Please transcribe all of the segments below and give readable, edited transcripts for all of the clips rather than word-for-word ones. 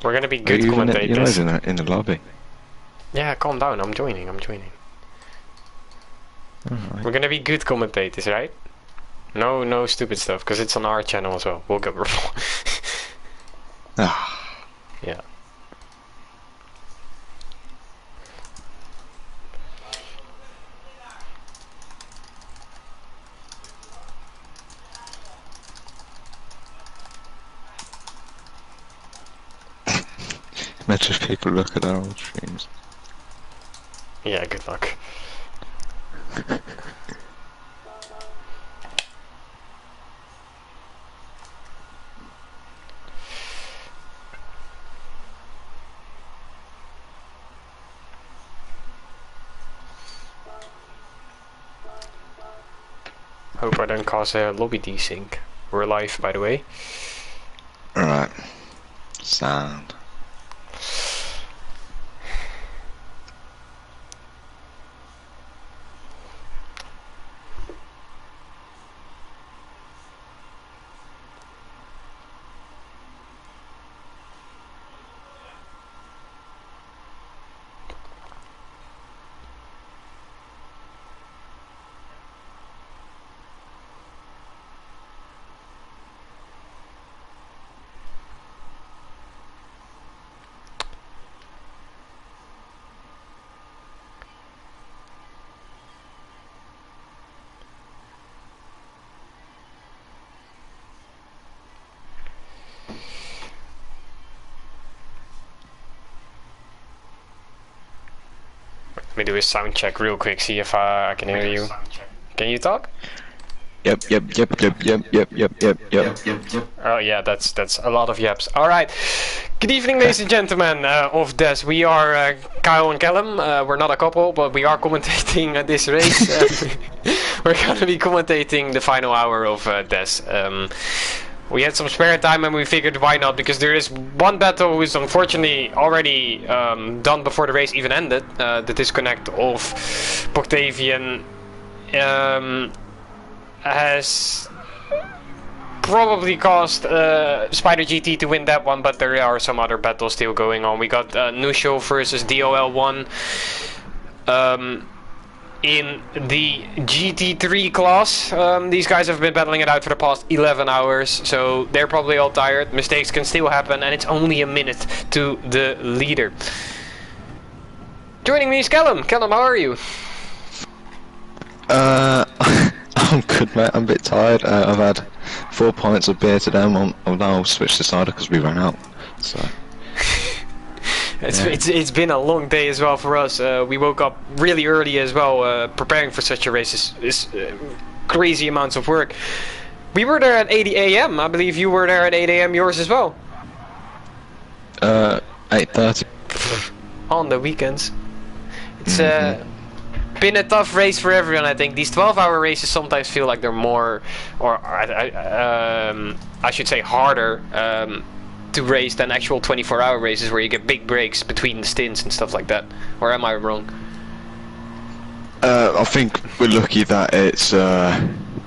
We're gonna be good commentators. You're in the lobby. Yeah, calm down. I'm joining. Alright. We're gonna be good commentators, right? No stupid stuff, because it's on our channel as well. We'll get Yeah. Imagine if people look at our old streams. Yeah, good luck. Hope I don't cause a lobby desync. We're live, by the way. Alright. Sound. Let me do a sound check real quick, see if I can hear you. Can you talk? Yep. Oh yeah, that's a lot of yaps. Alright. Good evening, ladies and gentlemen of DES. We are Kyle and Callum. We're not a couple, but we are commentating this race. We're gonna be commentating the final hour of DES. We had some spare time and we figured why not, because there is one battle who is unfortunately already done before the race even ended. The disconnect of Octavian has probably caused Spider GT to win that one, but there are some other battles still going on. We got Nusho versus DOL1 in the GT3 class. These guys have been battling it out for the past 11 hours, so they're probably all tired. Mistakes can still happen, and it's only a minute to the leader. Joining me is Callum. Callum, how are you? I'm good, mate. I'm a bit tired. I've had 4 pints of beer today. I'll now switch to cider because we ran out. So. It's been a long day as well for us. We woke up really early as well. Preparing for such a race is crazy amounts of work. We were there at 8 AM. I believe you were there at 8 AM yours as well. 8:30. On the weekends. It's been a tough race for everyone, I think. These 12-hour races sometimes feel like they're more, or I should say harder to race than actual 24-hour races where you get big breaks between the stints and stuff like that. Or am I wrong? I think we're lucky that it's the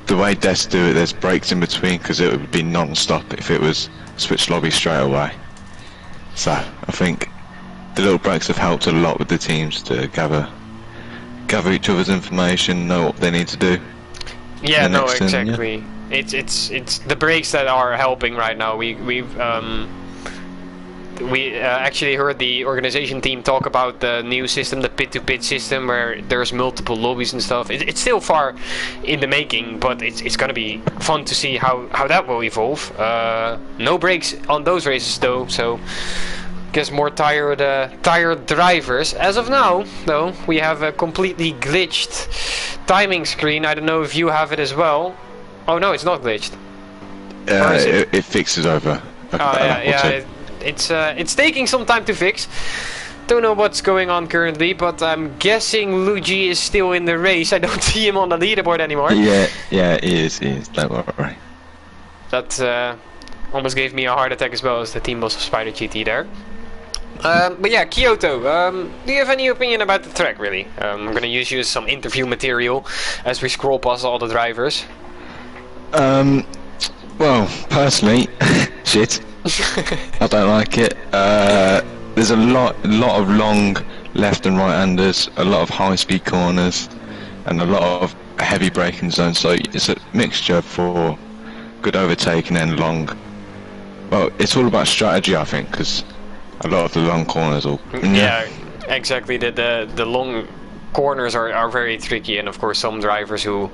way DES do it, there's breaks in between, because it would be non-stop if it was switch lobby straight away. So I think the little breaks have helped a lot with the teams to gather each other's information, know what they need to do. Yeah, no, exactly. Yeah. It's the breaks that are helping right now. We actually heard the organization team talk about the new system, the pit-to-pit system, where there's multiple lobbies and stuff. It's still far in the making, but it's gonna be fun to see how that will evolve. No breaks on those races though, so guess more tired drivers. As of now, though, we have a completely glitched timing screen. I don't know if you have it as well. Oh no, it's not glitched. It fixes over. It's taking some time to fix. Don't know what's going on currently, but I'm guessing Luigi is still in the race. I don't see him on the leaderboard anymore. Yeah, he is. Don't worry. That almost gave me a heart attack as well as the team boss of Spider GT there. But yeah, Kyoto, do you have any opinion about the track, really? I'm gonna use you as some interview material as we scroll past all the drivers. Well, personally, shit. I don't like it. There's a lot of long left and right-handers, a lot of high-speed corners, and a lot of heavy braking zones. So it's a mixture for good overtaking and long. Well, it's all about strategy, I think, because a lot of the long corners will. Yeah, exactly. The long corners are very tricky, and of course some drivers who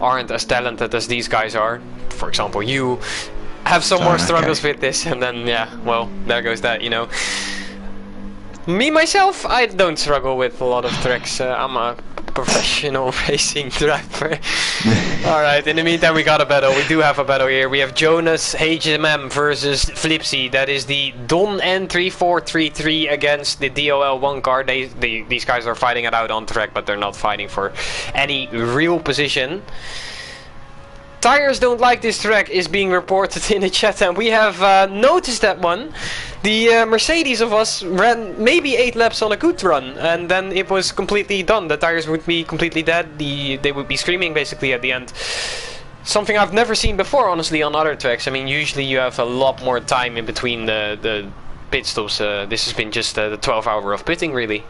aren't as talented as these guys are, for example you, have some more struggles with this, and then yeah, well, there goes that, you know. Me myself, I don't struggle with a lot of tracks. I'm a professional racing driver. Alright, in the meantime we got a battle. We do have a battle here. We have Jonas HMM versus Flipsy. That is the Don N3433 against the DOL1 car. These guys are fighting it out on track, but they're not fighting for any real position. Tires don't like this track is being reported in the chat, and we have noticed that one. The Mercedes of us ran maybe 8 laps on a good run, and then it was completely done. The tires would be completely dead. They would be screaming basically at the end. Something I've never seen before, honestly, on other tracks. I mean, usually you have a lot more time in between the pit stops. This has been just the 12 hour of pitting, really.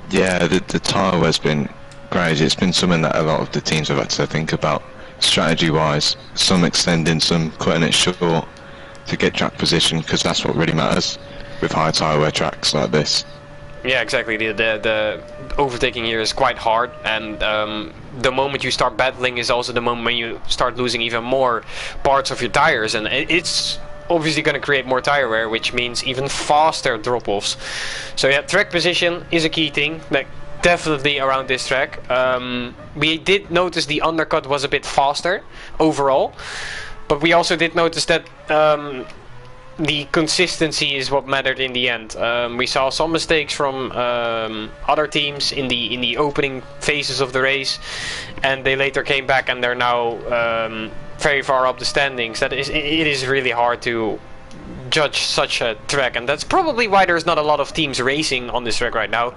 Yeah, the tire has been crazy. It's been something that a lot of the teams have had to think about. Strategy-wise, some extending, some cutting it short to get track position, because that's what really matters with high tyre wear tracks like this. Yeah, exactly. The overtaking here is quite hard, and the moment you start battling is also the moment when you start losing even more parts of your tires, and it's obviously going to create more tire wear, which means even faster drop-offs. So yeah, track position is a key thing. Like, definitely around this track. We did notice the undercut was a bit faster overall, but we also did notice that the consistency is what mattered in the end. We saw some mistakes from other teams in the opening phases of the race, and they later came back and they're now very far up the standings. It is really hard to judge such a track, and that's probably why there's not a lot of teams racing on this track right now,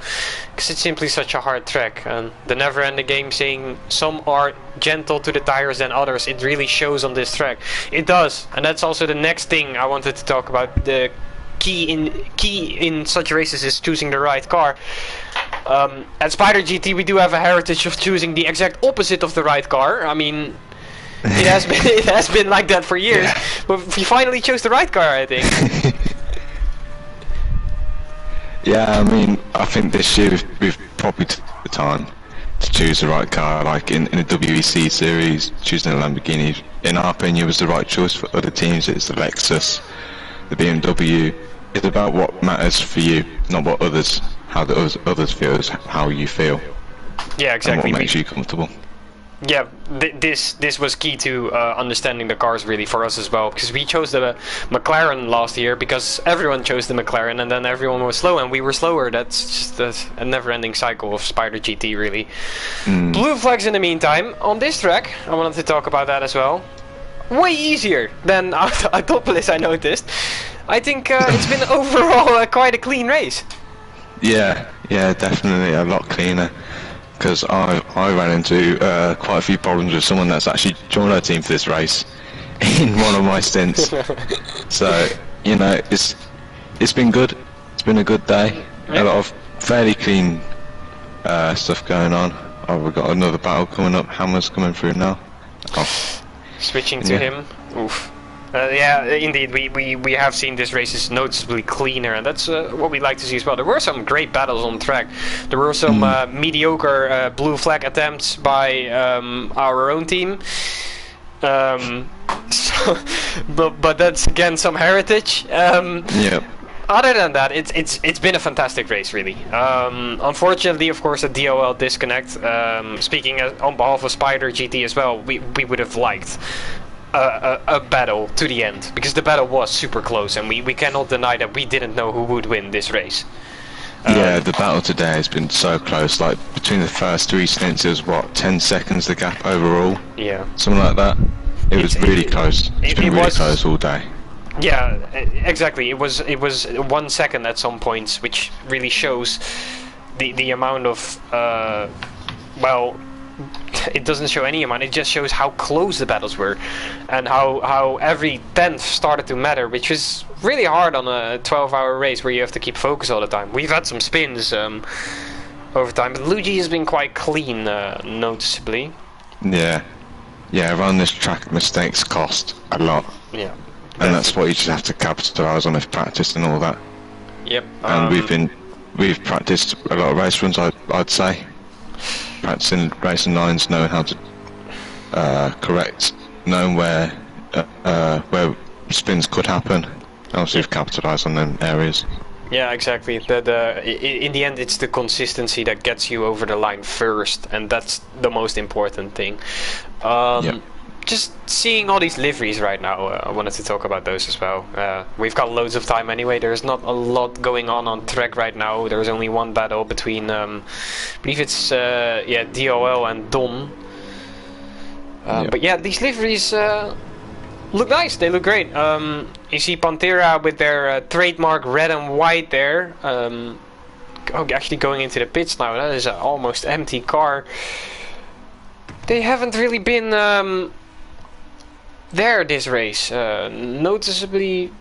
because it's simply such a hard track. And the never-ending game saying some are gentle to the tires than others, it really shows on this track. It does, and that's also the next thing I wanted to talk about. The key in such races is choosing the right car. At Spider GT we do have a heritage of choosing the exact opposite of the right car. I mean, it has been like that for years, yeah. But we finally chose the right car, I think. Yeah, I mean, I think this year we've probably took the time to choose the right car. Like in the WEC series, choosing a Lamborghini, in our opinion, was the right choice. For other teams, it's the Lexus, the BMW. It's about what matters for you, not what how the others feel, is how you feel. Yeah, exactly. And what makes you comfortable. Yeah, this was key to understanding the cars really for us as well, because we chose the McLaren last year because everyone chose the McLaren, and then everyone was slow and we were slower. That's just a never-ending cycle of Spider GT, really. Blue flags in the meantime. On this track, I wanted to talk about that as well. Way easier than Autopolis, I noticed. I think it's been overall quite a clean race. Yeah, definitely a lot cleaner. Because I ran into quite a few problems with someone that's actually joined our team for this race in one of my stints. So, you know, it's been good. It's been a good day. A lot of fairly clean stuff going on. Oh, we've got another battle coming up. Hammer's coming through now. Oh. Switching to him. Oof. Yeah, indeed, we have seen this race is noticeably cleaner, and that's what we like to see as well. There were some great battles on track. There were some mediocre blue flag attempts by our own team. But that's again some heritage. Yeah. Other than that, it's been a fantastic race, really. Unfortunately, of course, a DOL disconnect. Speaking on behalf of Spider GT as well, we would have liked a battle to the end, because the battle was super close, and we cannot deny that we didn't know who would win this race. Yeah, the battle today has been so close. Like between the first 3 stints, it was what, 10 seconds the gap overall? Yeah, something like that. It was really close. It's been really close all day. Yeah, exactly. It was 1 second at some points, which really shows the amount of well, it doesn't show any amount. It just shows how close the battles were, and how every tenth started to matter, which is really hard on a 12-hour race where you have to keep focus all the time. We've had some spins over time, but Luigi has been quite clean, noticeably. Yeah, around this track, mistakes cost a lot. Yeah, and that's what you just have to capitalise on with practice and all that. Yep. And we've practiced a lot of race runs. I'd say practicing racing lines, knowing how to correct, knowing where spins could happen. Obviously, we've capitalised on them areas. Yeah, exactly. In the end, it's the consistency that gets you over the line first, and that's the most important thing. Just seeing all these liveries right now, I wanted to talk about those as well. We've got loads of time anyway. There's not a lot going on track right now. There's only one battle between, I believe it's DOL and Don. But yeah, these liveries look nice. They look great. You see Pantera with their trademark red and white there. Actually going into the pits now. That is an almost empty car. They haven't really been there this race. Noticeably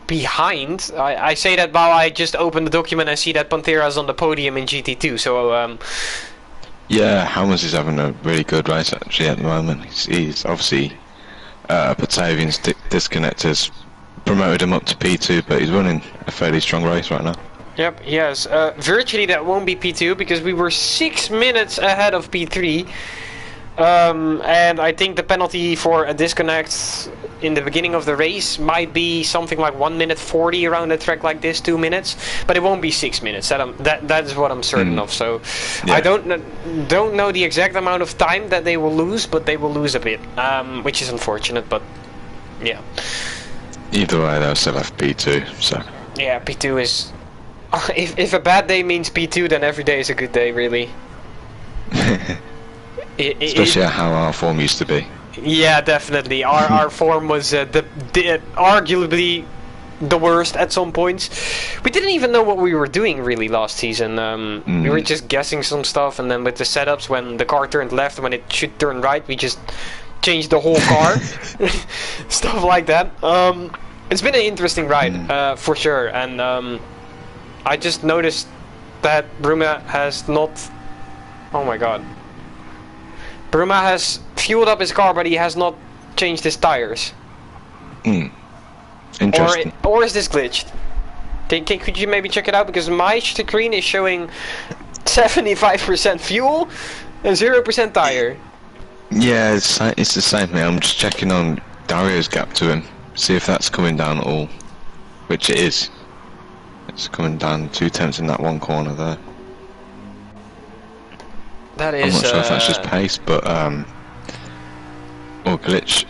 behind. I say that while I just open the document and see that Pantera's on the podium in GT2. So yeah, Helmers is having a really good race actually at the moment. He's obviously Batavian's disconnectors promoted him up to P2, but he's running a fairly strong race right now. Yep, yes. Virtually that won't be P2 because we were 6 minutes ahead of P3. And I think the penalty for a disconnect in the beginning of the race might be something like 1 minute 40 around a track like this, 2 minutes, but it won't be 6 minutes. That is what I'm certain of. So yeah. I don't know the exact amount of time that they will lose, but they will lose a bit, which is unfortunate. But yeah. Either way, they'll still have P2. So yeah, P2 is. If a bad day means P2, then every day is a good day, really. Especially how our form used to be. Yeah, definitely. Our form was arguably the worst at some points. We didn't even know what we were doing really last season. We were just guessing some stuff, and then with the setups, when the car turned left, when it should turn right, we just changed the whole car. Stuff like that. It's been an interesting ride, for sure. And I just noticed that Bruma has not... Oh my god. Bruma has fueled up his car, but he has not changed his tires. Interesting. Or is this glitched? Could you maybe check it out? Because my screen is showing 75% fuel and 0% tire. Yeah, it's the same thing. I'm just checking on Dario's gap to him, see if that's coming down at all. Which it is. It's coming down 2/10 in that one corner there. That is, I'm not sure if that's just pace, but or glitch.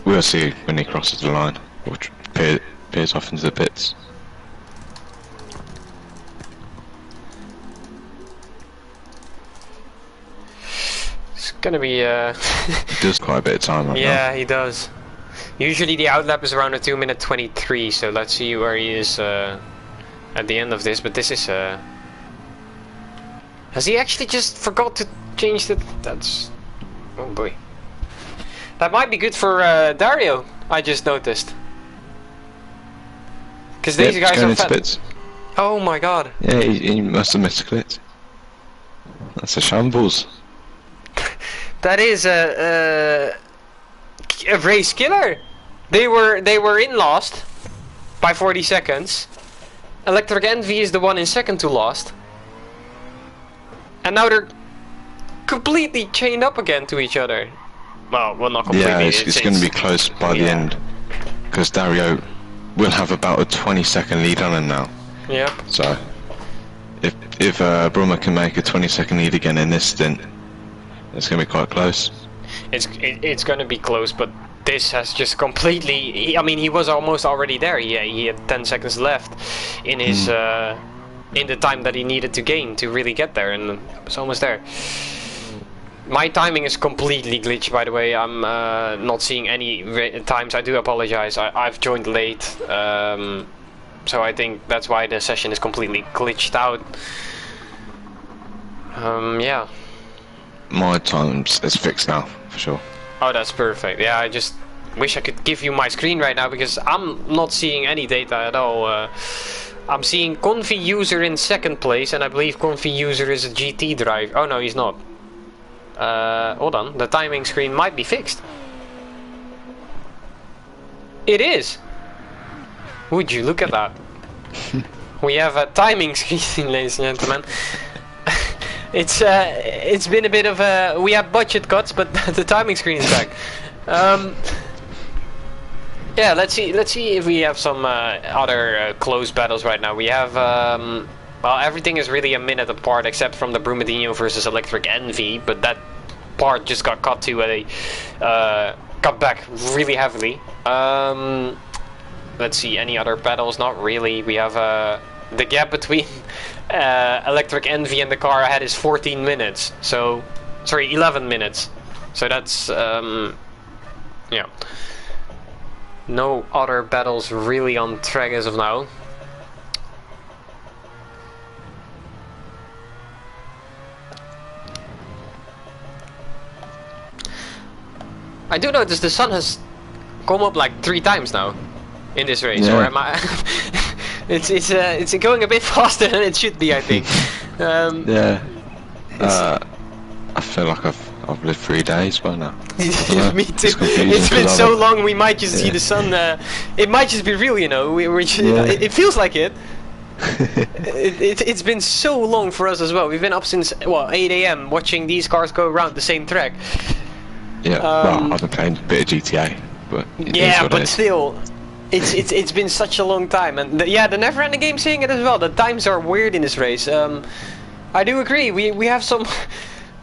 We'll see when he crosses the line or peers off into the pits. It's gonna be. He does quite a bit of time right now. Yeah, he does. Usually the outlap is around a 2:23, so let's see where he is at the end of this. But this is. Has he actually just forgot to change the... That's... Oh boy. That might be good for Dario, I just noticed. Because these guys are fat. Oh my god. Yeah, he must have missed a glitch. That's a shambles. That is a race killer. They were in last by 40 seconds. Electric Envy is the one in second to last. And now they're completely chained up again to each other. Well, not completely. Yeah, it's going to be close by the end. Because Dario will have about a 20-second lead on him now. Yep. So, if Bruma can make a 20-second lead again in this stint, it's going to be quite close. It's going to be close, but this has just completely... I mean, he was almost already there. He had 10 seconds left in his... in the time that he needed to gain to really get there, and it's almost there. My timing is completely glitched, by the way. I'm not seeing any times. I do apologize. I've joined late, so I think that's why the session is completely glitched out. Yeah. my times is fixed now for sure. Oh, that's perfect. Yeah, I just wish I could give you my screen right now because I'm not seeing any data at all. I'm seeing Confi user in second place, and I believe Confi user is a GT drive. Oh no, he's not. Hold on, the timing screen might be fixed. It is. Would you look at that? We have a timing screen, ladies and gentlemen. It's been a bit of a... We have budget cuts, but the timing screen is back. Yeah, let's see if we have some other close battles right now. We have... well, everything is really a minute apart except from the Brumadinho versus Electric Envy, but that part just got cut to a... cut back really heavily. Let's see, any other battles? Not really. We have the gap between Electric Envy and the car ahead is 14 minutes. So, sorry, 11 minutes. So that's yeah. No other battles really on track as of now. I do notice the sun has come up like 3 times now in this race, yeah. or am I? it's going a bit faster than it should be, I think. Yeah. I feel like I've lived 3 days by now. Me too. It's been so long. We might just see the sun. It might just be real, you know. It feels like it. It's been so long for us as well. We've been up since 8 AM watching these cars go around the same track. Yeah, well, I've been playing a bit of GTA, but yeah, but still, it's been such a long time, and the never-ending game saying it as well. The times are weird in this race. I do agree. We have some.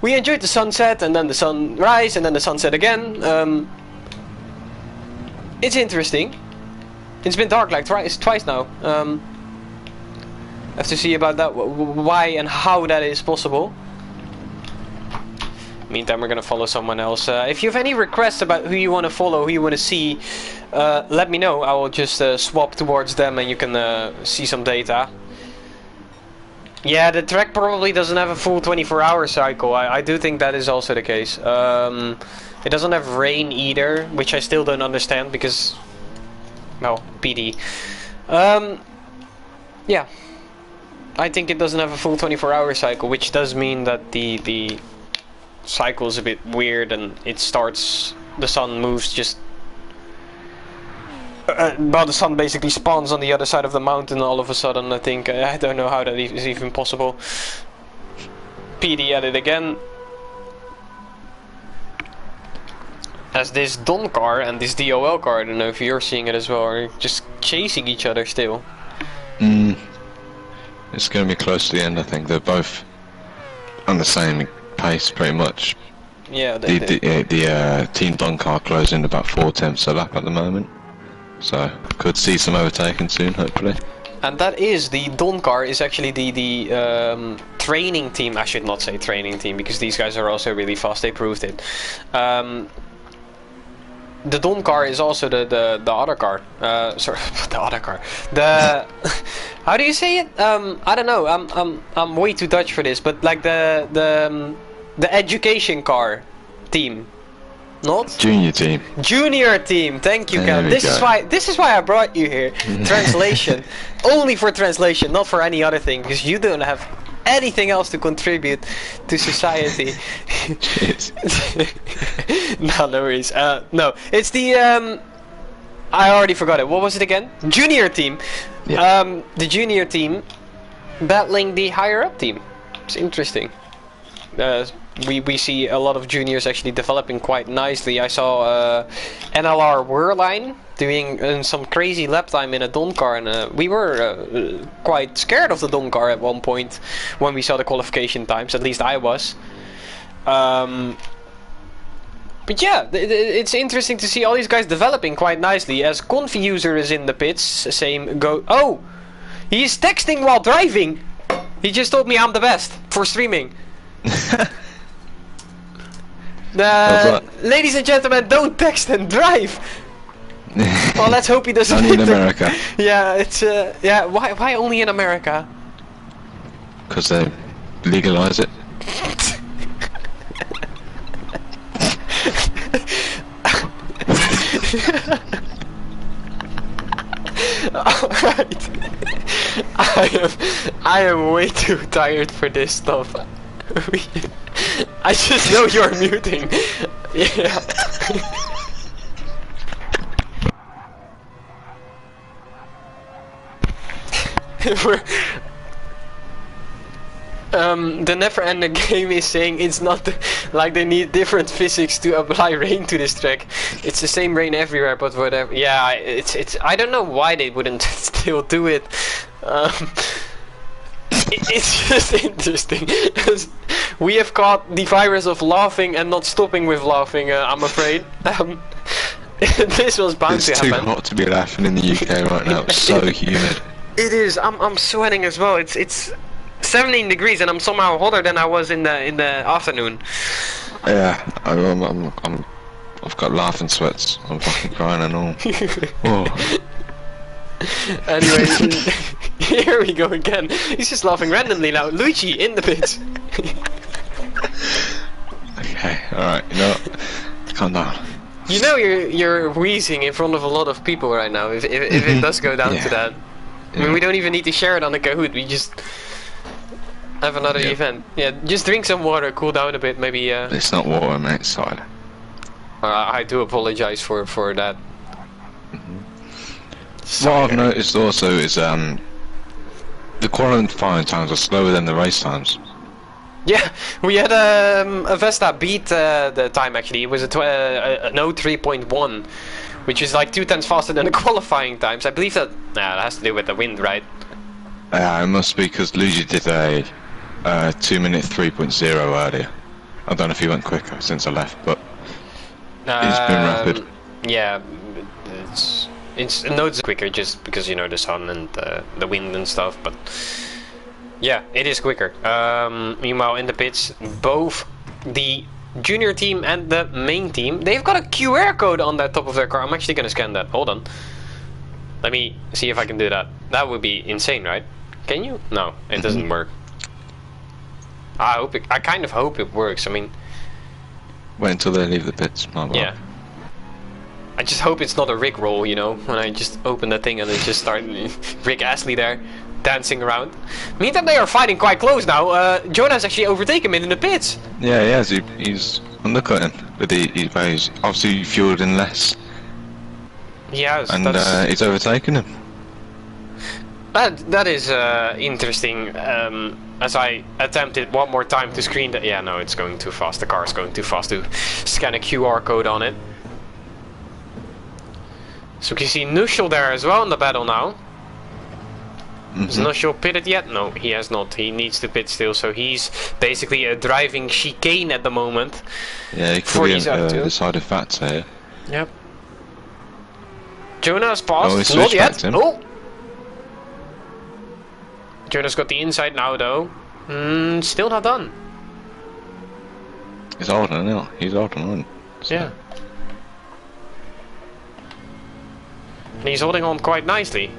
We enjoyed the sunset, and then the sunrise, and then the sunset again. It's interesting. It's been dark like twice now. Have to see about that. Why and how that is possible. Meantime, we're gonna follow someone else. If you have any requests about who you want to follow, who you want to see, let me know. I will just swap towards them and you can see some data. Yeah, the track probably doesn't have a full 24-hour cycle. I do think that is also the case. It doesn't have rain either, which I still don't understand because, well, PD. Yeah, I think it doesn't have a full 24-hour cycle, which does mean that the cycle is a bit weird, and it starts, the sun moves just well, the sun basically spawns on the other side of the mountain all of a sudden. I think I don't know how that is even possible. PD at it again, as this Don car and this DOL car, I don't know if you're seeing it as well, are just chasing each other still. It's going to be close to the end. I think they're both on the same pace pretty much. Yeah, the Team Don car closing about 4 tenths a lap at the moment, so could see some overtaking soon, hopefully. And that is, the Don car is actually the training team. I should not say training team because these guys are also really fast, they proved it. The Don car is also the other car. Sorry, the other car. The how do you say it? I don't know. I'm way too Dutch for this, but like the education car team, not junior team. Junior team. Thank you, Cal. This is why I brought you here. Translation, only for translation, not for any other thing, because you don't have anything else to contribute to society. No worries. No, it's the I already forgot it. What was it again? Junior team. Yeah. The junior team battling the higher up team. It's interesting. We see a lot of juniors actually developing quite nicely. I saw NLR Whirline doing some crazy lap time in a Don car, and we were quite scared of the Don car at one point when we saw the qualification times. At least I was. But yeah, it's interesting to see all these guys developing quite nicely. As Confi user is in the pits, same go. Oh, he is texting while driving. He just told me I'm the best for streaming. Ladies and gentlemen, don't text and drive. Well, let's hope he doesn't. Only in America. Yeah, it's yeah. Why only in America? Because they legalize it. Alright. I am way too tired for this stuff. I just know you're muting. Yeah. We're, the never-ending game is saying it's not like they need different physics to apply rain to this track. It's the same rain everywhere, but whatever. Yeah, it's. I don't know why they wouldn't still do it. It's just interesting. We have caught the virus of laughing and not stopping with laughing. I'm afraid. This was bound to happen. It's too hot to be laughing in the UK right now. It's so humid. It is. I'm sweating as well. It's 17 degrees, and I'm somehow hotter than I was in the afternoon. Yeah, I've got laughing sweats. I'm fucking crying and all. Oh. Anyway, here we go again. He's just laughing randomly now. Luigi in the pits. Okay, alright, you know what? Calm down. You know you're wheezing in front of a lot of people right now. If it does go down to that, I mean, we don't even need to share it on the Kahoot. We just have another event. Yeah, just drink some water, cool down a bit, maybe. It's not water, mate. It's cider. I do apologize for that. What I've noticed also is the qualifying times are slower than the race times. Yeah, we had a Vesta beat the time actually. It was an 03.1, which is like 2 tenths faster than the qualifying times. I believe that has to do with the wind, right? Yeah, it must be because Luigi did a 2-minute 3.0 earlier. I don't know if he went quicker since I left, but he's been rapid. Yeah, it's quicker just because you know the sun and the wind and stuff, but yeah, it is quicker. Meanwhile, in the pits, both the junior team and the main team, they've got a QR code on the top of their car. I'm actually gonna scan that. Hold on. Let me see if I can do that. That would be insane, right? Can you? No, it doesn't work. I kind of hope it works. I mean, wait until they leave the pits. Yeah. I just hope it's not a Rick roll, you know, when I just open the thing and it just starts Rick Astley there dancing around. Meantime, they are fighting quite close now. Jonah's actually overtaken him in the pits. Yeah, he has. He's undercutting, but he's obviously fueled in less. He has. And he's overtaken him. That is interesting. As I attempted one more time to screen that. Yeah, no, it's going too fast. The car is going too fast to scan a QR code on it. So we can see Nushel there as well in the battle now. Is Nushel pitted yet? No, he has not. He needs to pit still, so he's basically a driving chicane at the moment. Yeah, he could be a decided factor here. Yep. Jonah's passed. Oh, Not yet. Him. Oh! Jonah's got the inside now, though. Still not done. He's holding on. He's holding on. So. Yeah. And he's holding on quite nicely.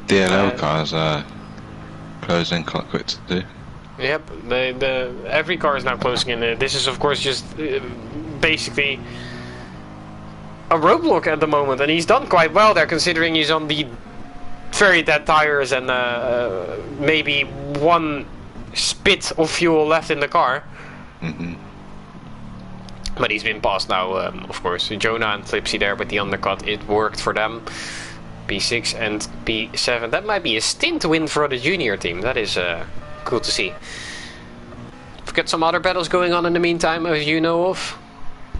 DLL cars are closing quite quick to do. Yep, every car is now closing in. This is of course just basically a roadblock at the moment, and he's done quite well there considering he's on the very dead tires and maybe one spit of fuel left in the car. But he's been passed now, of course. Jonah and Flipsy there with the undercut. It worked for them. P6 and P7. That might be a stint win for the junior team. That is cool to see. We've got some other battles going on in the meantime, as you know of.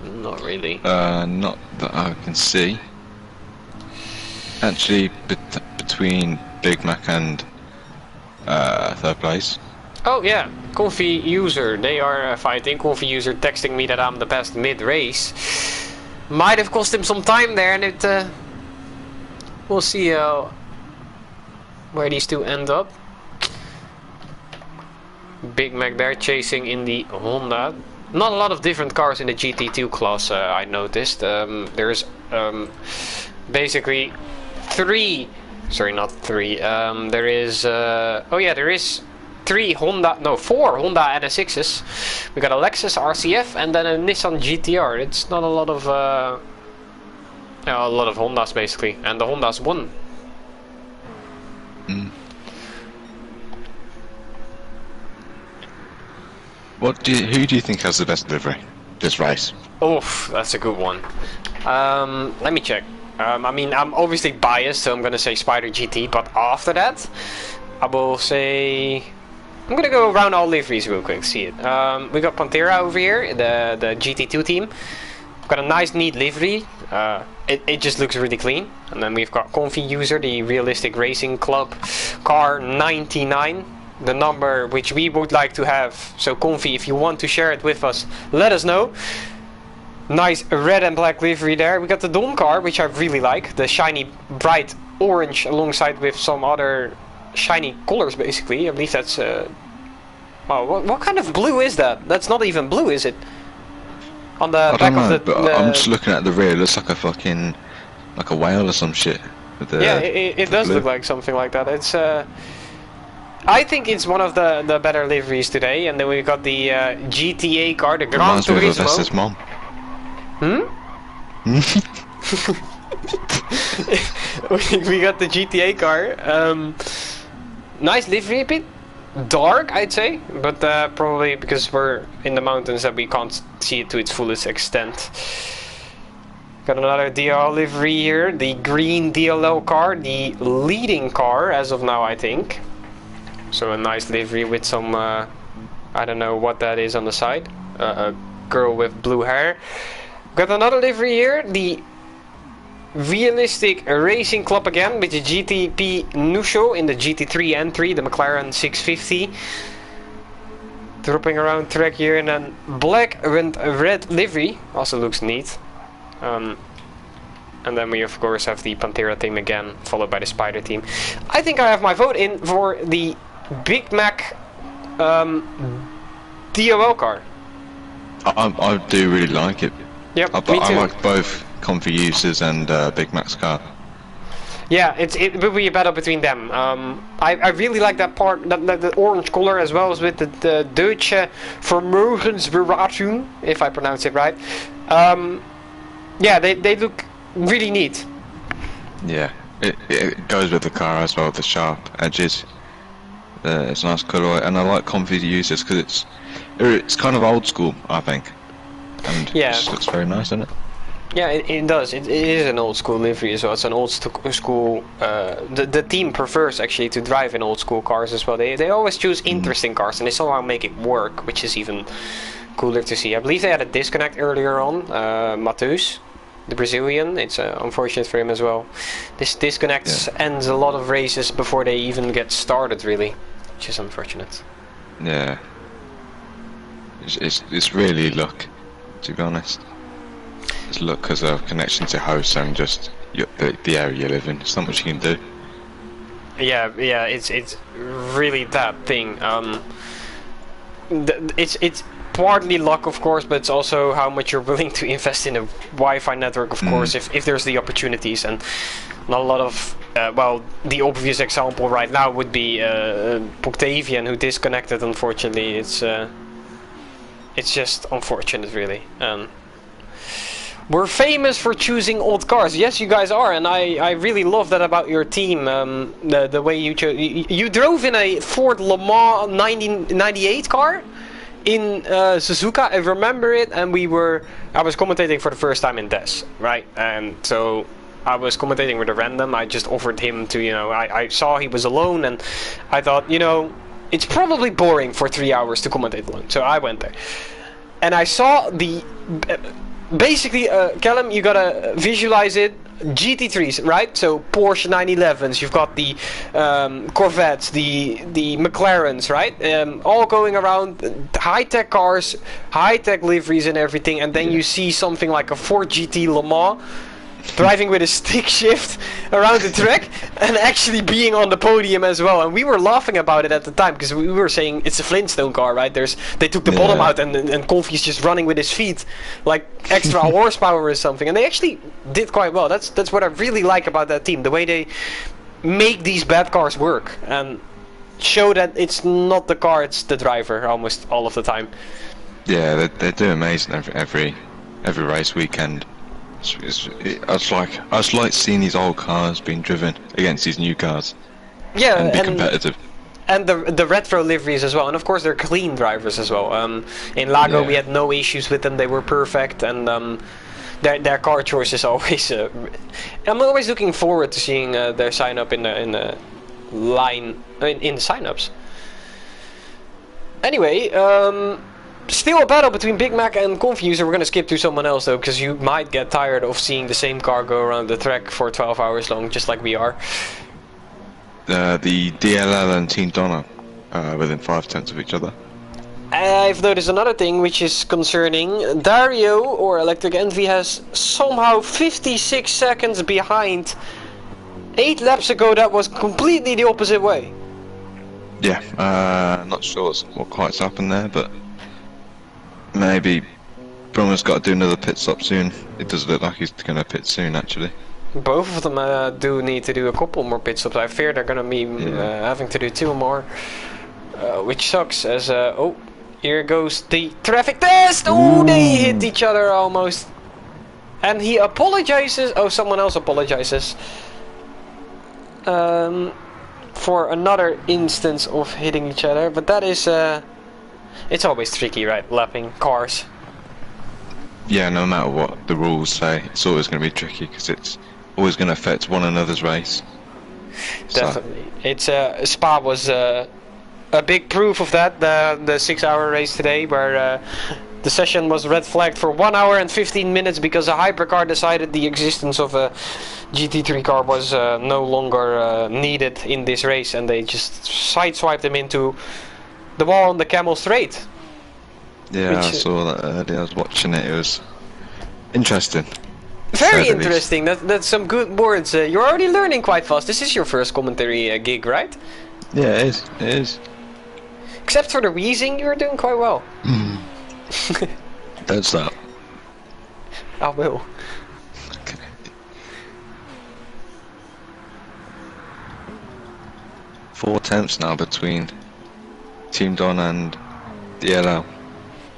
Not really. Not that I can see. Actually, between Big Mac and third place. Oh yeah, Comfy User. They are fighting. Comfy User texting me that I'm the best mid-race. Might have cost him some time there, and it. We'll see where these two end up. Big Mac there chasing in the Honda. Not a lot of different cars in the GT2 class, I noticed. There's basically three. Sorry, not three. There is. Oh yeah, there is. Four Honda NSXs. We got a Lexus RCF and then a Nissan GTR. It's not a lot of A lot of Hondas basically, and the Hondas won. Mm. Who do you think has the best livery this race? Oh, that's a good one. Let me check. I mean, I'm obviously biased, so I'm gonna say Spider GT. But after that, I will say I'm gonna go around all liveries real quick. See it. We got Pantera over here, the GT2 team. Got a nice, neat livery. It just looks really clean. And then we've got Comfy User, the Realistic Racing Club car 99. The number which we would like to have. So Comfy, if you want to share it with us, let us know. Nice red and black livery there. We got the Dom car, which I really like. The shiny bright orange alongside with some other shiny colors basically. I believe that's... oh, what kind of blue is that? That's not even blue, is it? On the I back don't know, of the... but I'm just looking at the rear. It looks like a fucking... like a whale or some shit. With the, yeah, it does blue. look like something like that. It's... I think it's one of the better liveries today. And then we got the GTA car, the Gran Reminds me of Turismo. Sylvester's mom. We got the GTA car. Nice livery, a bit dark, I'd say, but probably because we're in the mountains that we can't see it to its fullest extent. Got another DLL livery here, the green DLL car, the leading car as of now, I think. So a nice livery with some, I don't know what that is on the side. A girl with blue hair. Got another livery here, the Realistic Racing Club again, with the GTP Nusho in the GT3 entry, the McLaren 650. Dropping around track here, and then black and red livery, also looks neat. And then we of course have the Pantera team again, followed by the Spider team. I think I have my vote in for the Big Mac DOL car. I do really like it. Yep, I me too. like both Comfy Users and Big Mac's car. Yeah, it will be a battle between them. I really like that part, the orange color, as well as with the Deutsche Vermögensberatung, if I pronounce it right. Yeah, they look really neat. Yeah, it goes with the car as well, the sharp edges. It's a nice colour, and I like Comfy Users because it's kind of old school, I think. And yeah, it just looks very nice, doesn't it? Yeah, it does. It is an old school livery as well. It's an old school. The team prefers actually to drive in old school cars as well. They always choose interesting cars, and they somehow make it work, which is even cooler to see. I believe they had a disconnect earlier on. Mateus, the Brazilian. It's unfortunate for him as well. This disconnect ends a lot of races before they even get started, really, which is unfortunate. Yeah. It's really luck, to be honest. It's luck because of connection to house and just the area you live in. There's not much you can do. Yeah, it's really that thing. It's partly luck, of course, but it's also how much you're willing to invest in a Wi-Fi network, of course, if there's the opportunities. And not a lot of, well, the obvious example right now would be Octavian, who disconnected, unfortunately. It's just unfortunate, really. We're famous for choosing old cars. Yes, you guys are, and I really love that about your team. The way you chose. You drove in a Ford Le Mans 1998 car in Suzuka. I remember it, and I was commentating for the first time in DES, right? And so I was commentating with a random. I just offered him to, I saw he was alone, and I thought, it's probably boring for 3 hours to commentate alone. So I went there, and I saw the. Basically, Callum, you gotta visualize it. GT3s, right? So Porsche 911s. You've got the Corvettes, the McLarens, right? All going around, high-tech cars, high-tech liveries, and everything. And then you see something like a Ford GT Le Mans driving with a stick shift around the track and actually being on the podium as well. And we were laughing about it at the time because we were saying it's a Flintstone car, right? They took the bottom out and Colfie's just running with his feet like extra horsepower or something, and they actually did quite well. That's what I really like about that team, the way they make these bad cars work and show that it's not the car, it's the driver almost all of the time. Yeah, they do amazing every race weekend. I just like seeing these old cars being driven against these new cars Yeah, and be competitive. And the retro liveries as well, and of course they're clean drivers as well. In Lago we had no issues with them; they were perfect, and their car choice is always. I'm always looking forward to seeing their sign up in the line in the sign-ups. Anyway, still a battle between Big Mac and Confuser. We're gonna skip to someone else though, because you might get tired of seeing the same car go around the track for 12 hours long, just like we are. The DLL and Team Donna within 5/10 of each other. I've noticed another thing which is concerning. Dario, or Electric Envy, has somehow 56 seconds behind. 8 laps ago that was completely the opposite way. Yeah, not sure what quite's happened there, but maybe Brummer's got to do another pit stop soon. It does look like he's going to pit soon, actually. Both of them do need to do a couple more pit stops. I fear they're going to be having to do 2 more, which sucks. As oh, here goes the traffic test. Oh, they hit each other almost, and he apologizes. Oh, someone else apologizes. For another instance of hitting each other, but that is it's always tricky, right? Lapping cars. Yeah, no matter what the rules say, it's always going to be tricky because it's always going to affect one another's race. Definitely. So. It's Spa was a big proof of that. The 6-hour race today, where the session was red flagged for 1 hour and 15 minutes because a hypercar decided the existence of a GT3 car was no longer needed in this race, and they just sideswiped them into the wall on the Camel Straight. Yeah, I saw that earlier. I was watching it. It was interesting. Very interesting. That's some good words. You're already learning quite fast. This is your first commentary gig, right? Yeah, it is. It is. Except for the wheezing, you're doing quite well. Don't stop. I will. Okay. 4 attempts now between Team Don and DLL.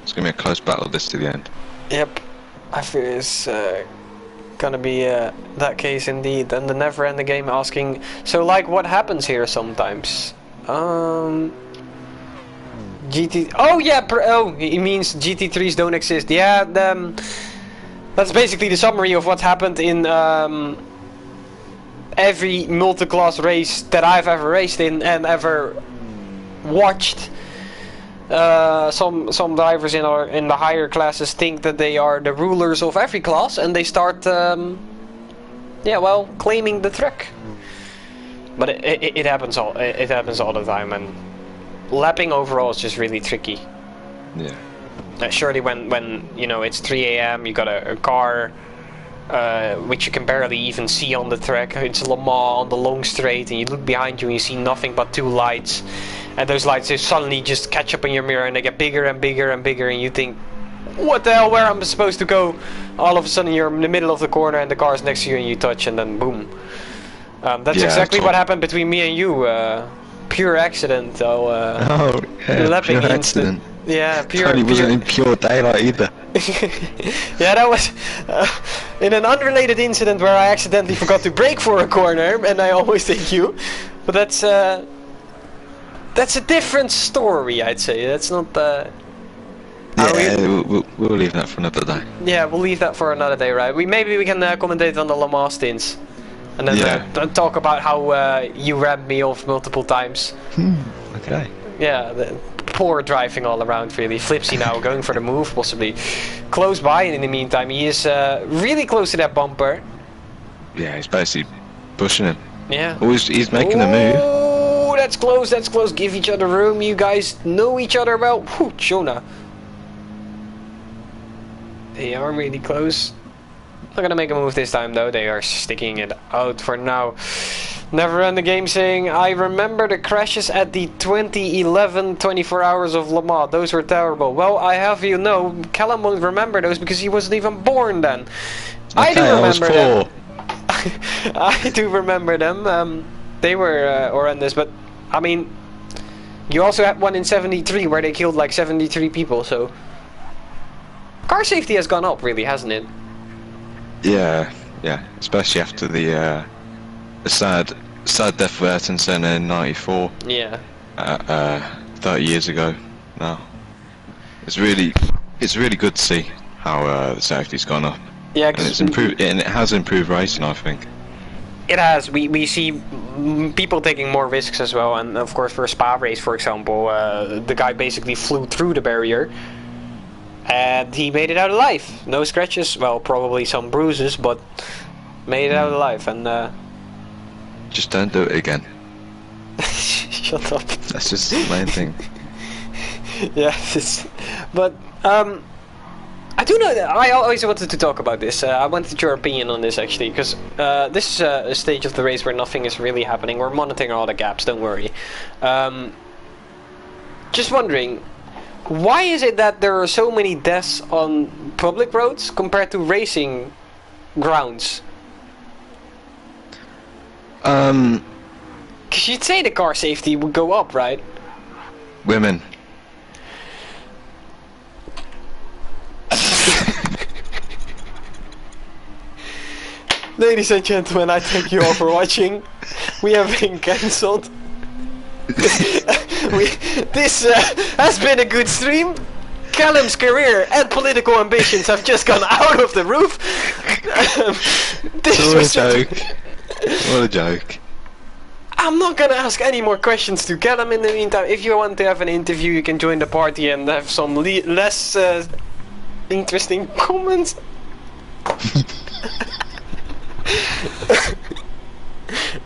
It's going to be a close battle this to the end. Yep. I fear it's gonna be that case indeed. And the never end the game asking, so like what happens here sometimes? GT. Oh yeah. He means GT3s don't exist. Yeah. That's basically the summary of what happened in every multi-class race that I've ever raced in and ever watched. Some drivers in the higher classes think that they are the rulers of every class, and they start claiming the track. But it happens all the time, and lapping overall is just really tricky. Yeah. Surely when you know it's 3 AM, you got a car which you can barely even see on the track. It's Le Mans on the long straight, and you look behind you and you see nothing but 2 lights. And those lights, they suddenly just catch up in your mirror and they get bigger and bigger and bigger, and you think, what the hell, where am I supposed to go? All of a sudden you're in the middle of the corner and the car's next to you and you touch, and then boom. That's exactly what happened between me and you. Pure accident though. Lapping pure instant. accident. Yeah, pure. Totally wasn't in pure daylight either. Yeah, that was in an unrelated incident where I accidentally forgot to brake for a corner, and I always thank you. But that's a different story, I'd say. That's not. We'll leave that for another day. Yeah, we'll leave that for another day, right? Maybe we can commentate on the Le Mans stints, and then talk about how you rammed me off multiple times. Okay. Yeah, poor driving all around, really. Flipsy now going for the move, possibly close by, and in the meantime he is really close to that bumper. Yeah, he's basically pushing him. Yeah. Oh, he's making a move. Oh, that's close, that's close. Give each other room. You guys know each other well. Whew, Jonah. They are really close. Not gonna make a move this time though. They are sticking it out for now. Never end the game saying, I remember the crashes at the 2011 24 Hours of Le Mans. Those were terrible. Well, I have you know, Callum won't remember those because he wasn't even born then. Okay, I do remember them. I do remember them. They were horrendous, but I mean, you also had one in 73 where they killed like 73 people, so car safety has gone up, really, hasn't it? Yeah, yeah. Especially after the sad death of Ayrton Senna in '94, Yeah. 30 years ago now. It's really good to see how the safety's gone up, Yeah, and because it's improved, and it has improved racing, I think. it has. We see people taking more risks as well, and of course for a Spa race, for example, the guy basically flew through the barrier, and he made it out alive. No scratches, well, probably some bruises, but made it out alive. And Just don't do it again. shut up. That's just the main thing. Yeah, but I do know that I always wanted to talk about this. I wanted your opinion on this actually, because this is a stage of the race where nothing is really happening. We're monitoring all the gaps. Don't worry. Just wondering, why is it that there are so many deaths on public roads compared to racing grounds? Because you'd say the car safety would go up, right? Women. Ladies and gentlemen, I thank you all for watching. We have been cancelled. This has been a good stream. Callum's career and political ambitions have just gone out of the roof. This What was a joke. What a joke. I'm not gonna ask any more questions to Callum in the meantime. If you want to have an interview, you can join the party and have some less interesting comments.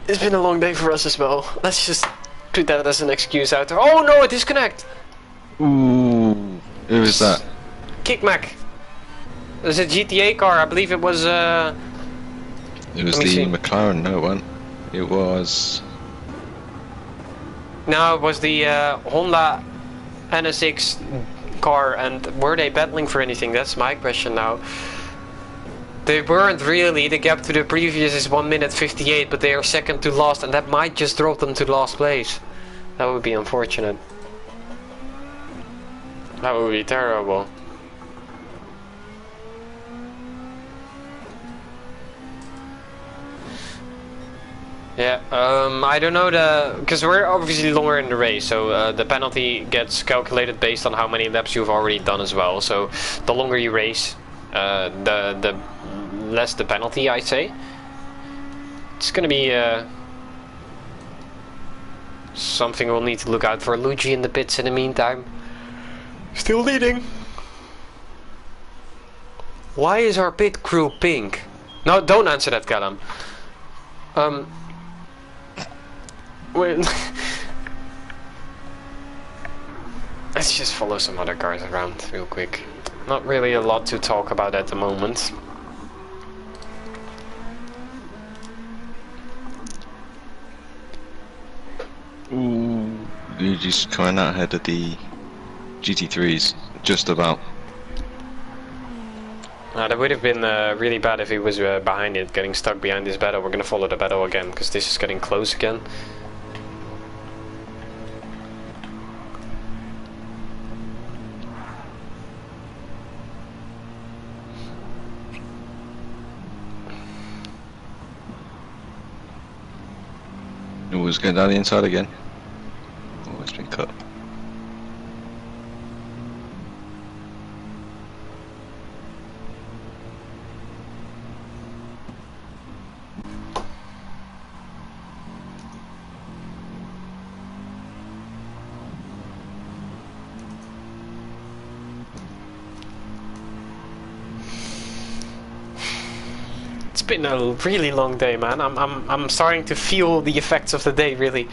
It's been a long day for us as well. Let's just put that as an excuse out there. Oh no, a disconnect! Ooh. Who was that? Kickmack. There's a GTA car, I believe it was It was Let me the see. McLaren, no one. It was... No, it was the Honda NSX car, and were they battling for anything? That's my question now. They weren't really. The gap to the previous is 1 minute 58, but they are second to last, and that might just drop them to last place. That would be unfortunate. That would be terrible. Yeah, I don't know because we're obviously longer in the race, so the penalty gets calculated based on how many laps you've already done as well. So the longer you race, the less the penalty, I'd say. It's gonna be something we'll need to look out for. Luigi in the pits in the meantime. Still leading. Why is our pit crew pink? No, don't answer that, Callum. Wait. Let's just follow some other cars around real quick. Not really a lot to talk about at the moment. Ooh. Luigi's coming out ahead of the GT3s, just about. That would have been really bad if he was behind it, getting stuck behind this battle. We're gonna follow the battle again, because this is getting close again. Ooh, it's going down the inside again. Oh, it's been cut. It's been a really long day, man. I'm starting to feel the effects of the day, really.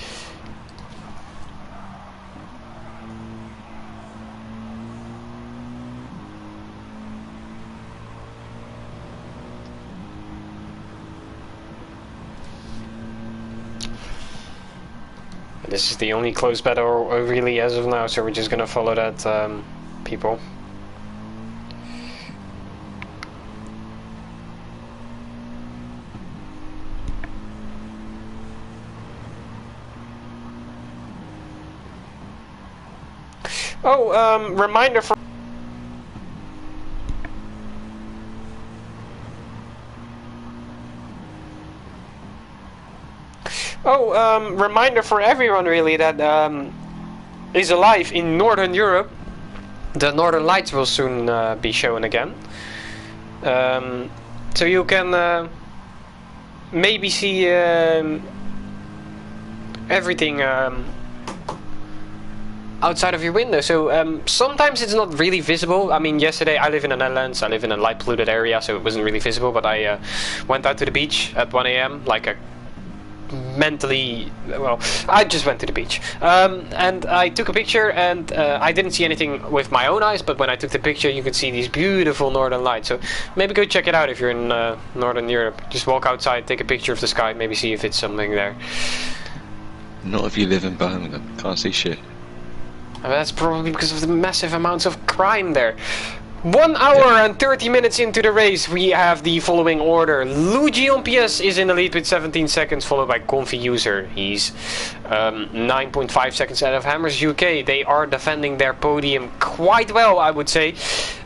This is the only close battle really as of now, so we're just gonna follow that, people. Oh, reminder for Oh, reminder for everyone really that is alive in Northern Europe. The Northern Lights will soon be shown again. So you can maybe see everything outside of your window. So sometimes it's not really visible. I mean, yesterday I live in the Netherlands. I live in a light polluted area, so it wasn't really visible. But I went out to the beach at 1 a.m. like a mentally, well, I just went to the beach and I took a picture, and I didn't see anything with my own eyes, but when I took the picture you could see these beautiful northern lights. So maybe go check it out if you're in Northern Europe. Just walk outside, take a picture of the sky, maybe see if it's something there. Not if you live in Birmingham, can't see shit. That's probably because of the massive amounts of crime there. 1 hour and 30 minutes into the race, we have the following order. Luigi on PS is in the lead with 17 seconds, followed by Comfy User. He's 9.5 seconds ahead of Hammers UK. They are defending their podium quite well, I would say.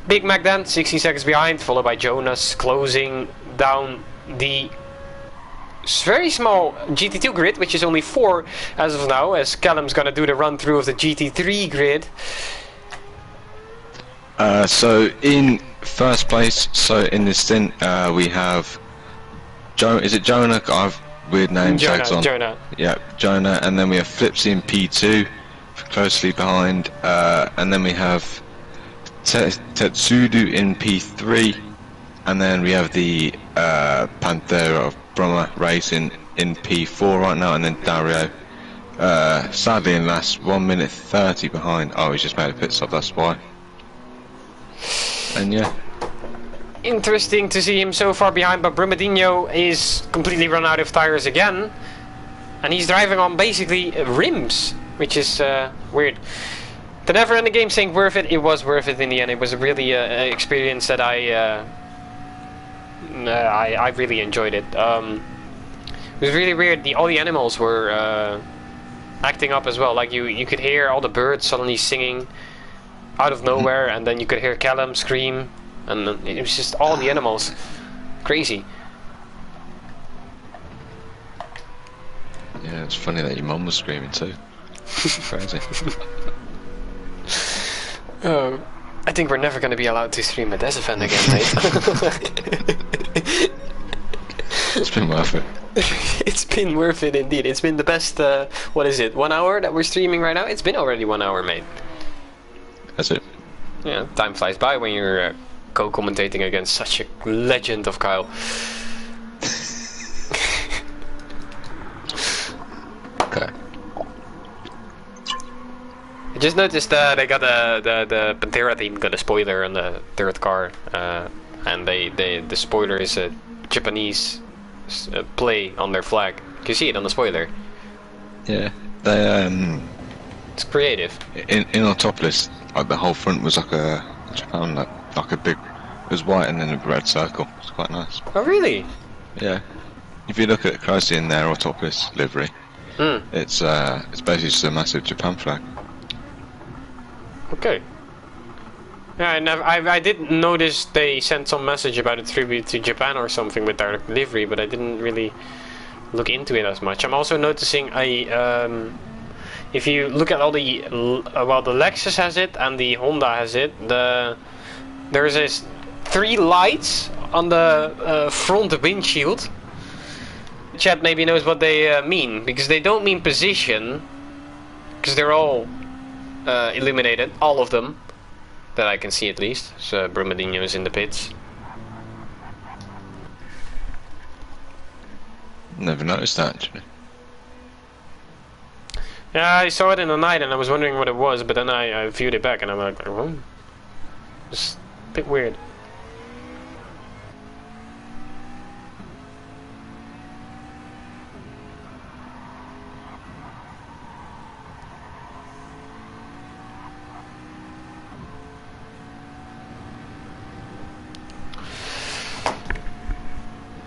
Big Mac then, 16 seconds behind, followed by Jonas, closing down the very small GT2 grid, which is only 4 as of now, as Callum's gonna do the run through of the GT3 grid. So in first place, so in this stint, we have is it Jonah? I have weird name tags on. Jonah. Yeah, Jonah, and then we have Flipsy in P2, closely behind, and then we have Tetsudu in P3, and then we have the Panthera of Brahma racing in P4 right now, and then Dario, sadly in last, 1 minute 30 behind. Oh, he's just made a pit stop, that's why. And yeah, interesting to see him so far behind, but Brumadinho is completely run out of tires again, and he's driving on basically rims, which is weird. The never ending game saying worth it. It was worth it in the end. It was a really experience that I really enjoyed it. It was really weird. All the animals were acting up as well. Like you could hear all the birds suddenly singing out of nowhere, and then you could hear Callum scream, and it was just all the animals. Crazy. Yeah, it's funny that your mum was screaming too. Crazy. I think we're never going to be allowed to stream a DigitalEnduranceSeries again, mate. It's been worth it. It's been worth it indeed. It's been the best, what is it, 1 hour that we're streaming right now? It's been already 1 hour, mate. That's it. Yeah, time flies by when you're co-commentating against such a legend of Kyle. Okay. I just noticed they got the Pantera team got a spoiler on the third car, and the spoiler is a Japanese play on their flag. Can you see it on the spoiler? Yeah, they It's creative. in Autopolis, like the whole front was like a Japan, like a big, it was white and then a red circle. It's quite nice. Oh really? Yeah. If you look at it closely in their Autopolis livery, it's basically just a massive Japan flag. Okay. Yeah, I did notice they sent some message about a tribute to Japan or something with their livery, but I didn't really look into it as much. I'm also noticing if you look at all the well, the Lexus has it and the Honda has it. There's this 3 lights on the front windshield. Chat maybe knows what they mean, because they don't mean position, because they're all illuminated, all of them that I can see at least. So Brumadinho is in the pits. Never noticed that actually. Yeah, I saw it in the night and I was wondering what it was, but then I viewed it back and I'm like, oh, it's a bit weird.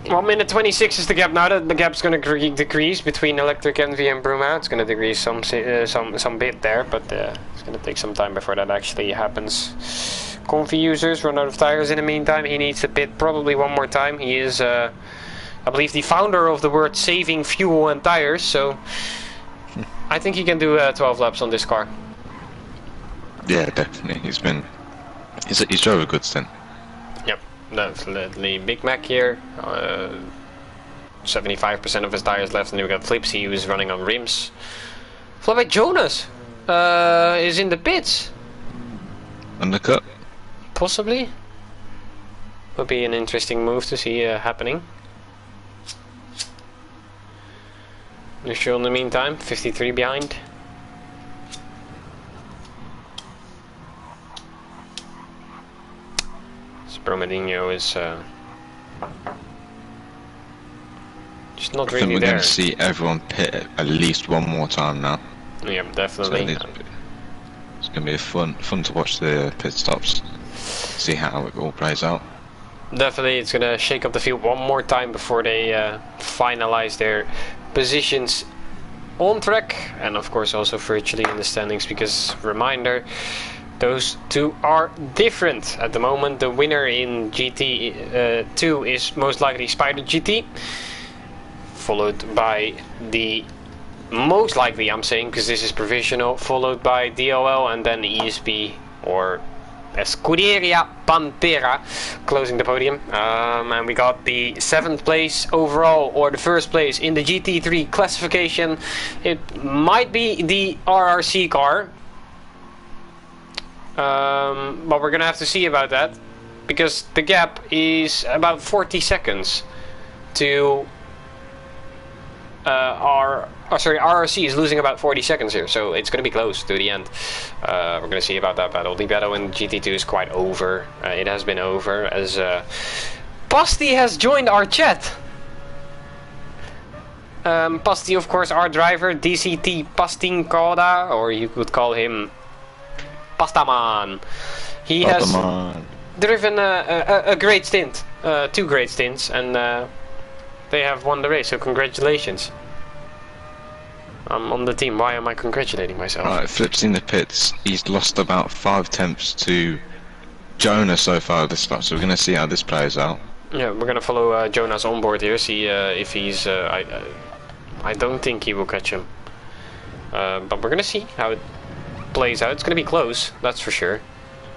Well, minute 26 is the gap now. The gap's going to decrease between Electric Envy and Bruma. It's going to decrease some bit there, but it's going to take some time before that actually happens. Comfy Users run out of tires in the meantime. He needs to pit probably one more time. He is I believe the founder of the word saving fuel and tires, so I think he can do 12 laps on this car. Yeah, definitely. He's drove a good stint. Yep, definitely. Big Mac here. 75% of his tires left, and then we got Flipsy, who's running on rims. Flyby Jonas is in the pits. Undercut? Possibly. Would be an interesting move to see happening. Neutral in the meantime, 53 behind. Bromadinho is just not I think really we're there. going to see everyone pit at least one more time now. Yeah, definitely. So it's going to be fun to watch the pit stops, see how it all plays out. Definitely, it's going to shake up the field one more time before they finalize their positions on track, and of course also virtually in the standings, because reminder, those two are different. At the moment, the winner in GT2 is most likely Spider GT, followed by the most likely, I'm saying because this is provisional, followed by DLL, and then ESP or Scuderia Pantera closing the podium. And we got the 7th place overall, or the 1st place in the GT3 classification. It might be the RRC car. But we're gonna have to see about that, because the gap is about 40 seconds to RRC is losing about 40 seconds here, so it's gonna be close to the end. We're gonna see about that battle. The battle in GT2 is quite over. It has been over as Pasti has joined our chat. Pasti, of course, our driver, DCT Pastinkoda, or you could call him Pastaman. He has driven a great stint, 2 great stints, and they have won the race, so congratulations. I'm on the team. Why am I congratulating myself? Right, Flip's in the pits. He's lost about 5 tenths to Jonah so far this start, so we're going to see how this plays out. Yeah, we're going to follow Jonas on board here, see if he's... I don't think he will catch him. But we're going to see how it plays out. It's going to be close, that's for sure.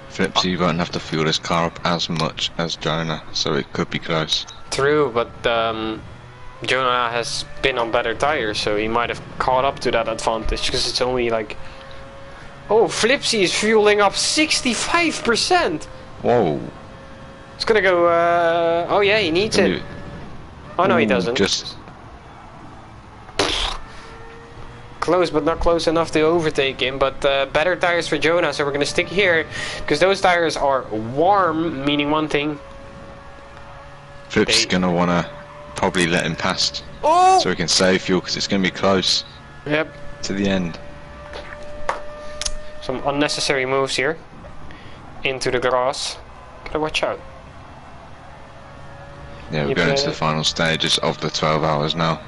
Flipsy won't have to fuel his car up as much as Jonah, so it could be close. True, but Jonah has been on better tires, so he might have caught up to that advantage, because it's only like... Oh, Flipsy is fueling up 65%! Whoa. It's gonna go... Oh yeah, he needs it. Oh no, he doesn't. Just... Close, but not close enough to overtake him, but better tires for Jonah, so we're gonna stick here, because those tires are warm, meaning one thing. Flip's gonna wanna probably let him past, so he can save fuel, because it's gonna be close. Yep. To the end. Some unnecessary moves here. Into the grass. Gotta watch out. Yeah, we're going to the final stages of the 12 hours now.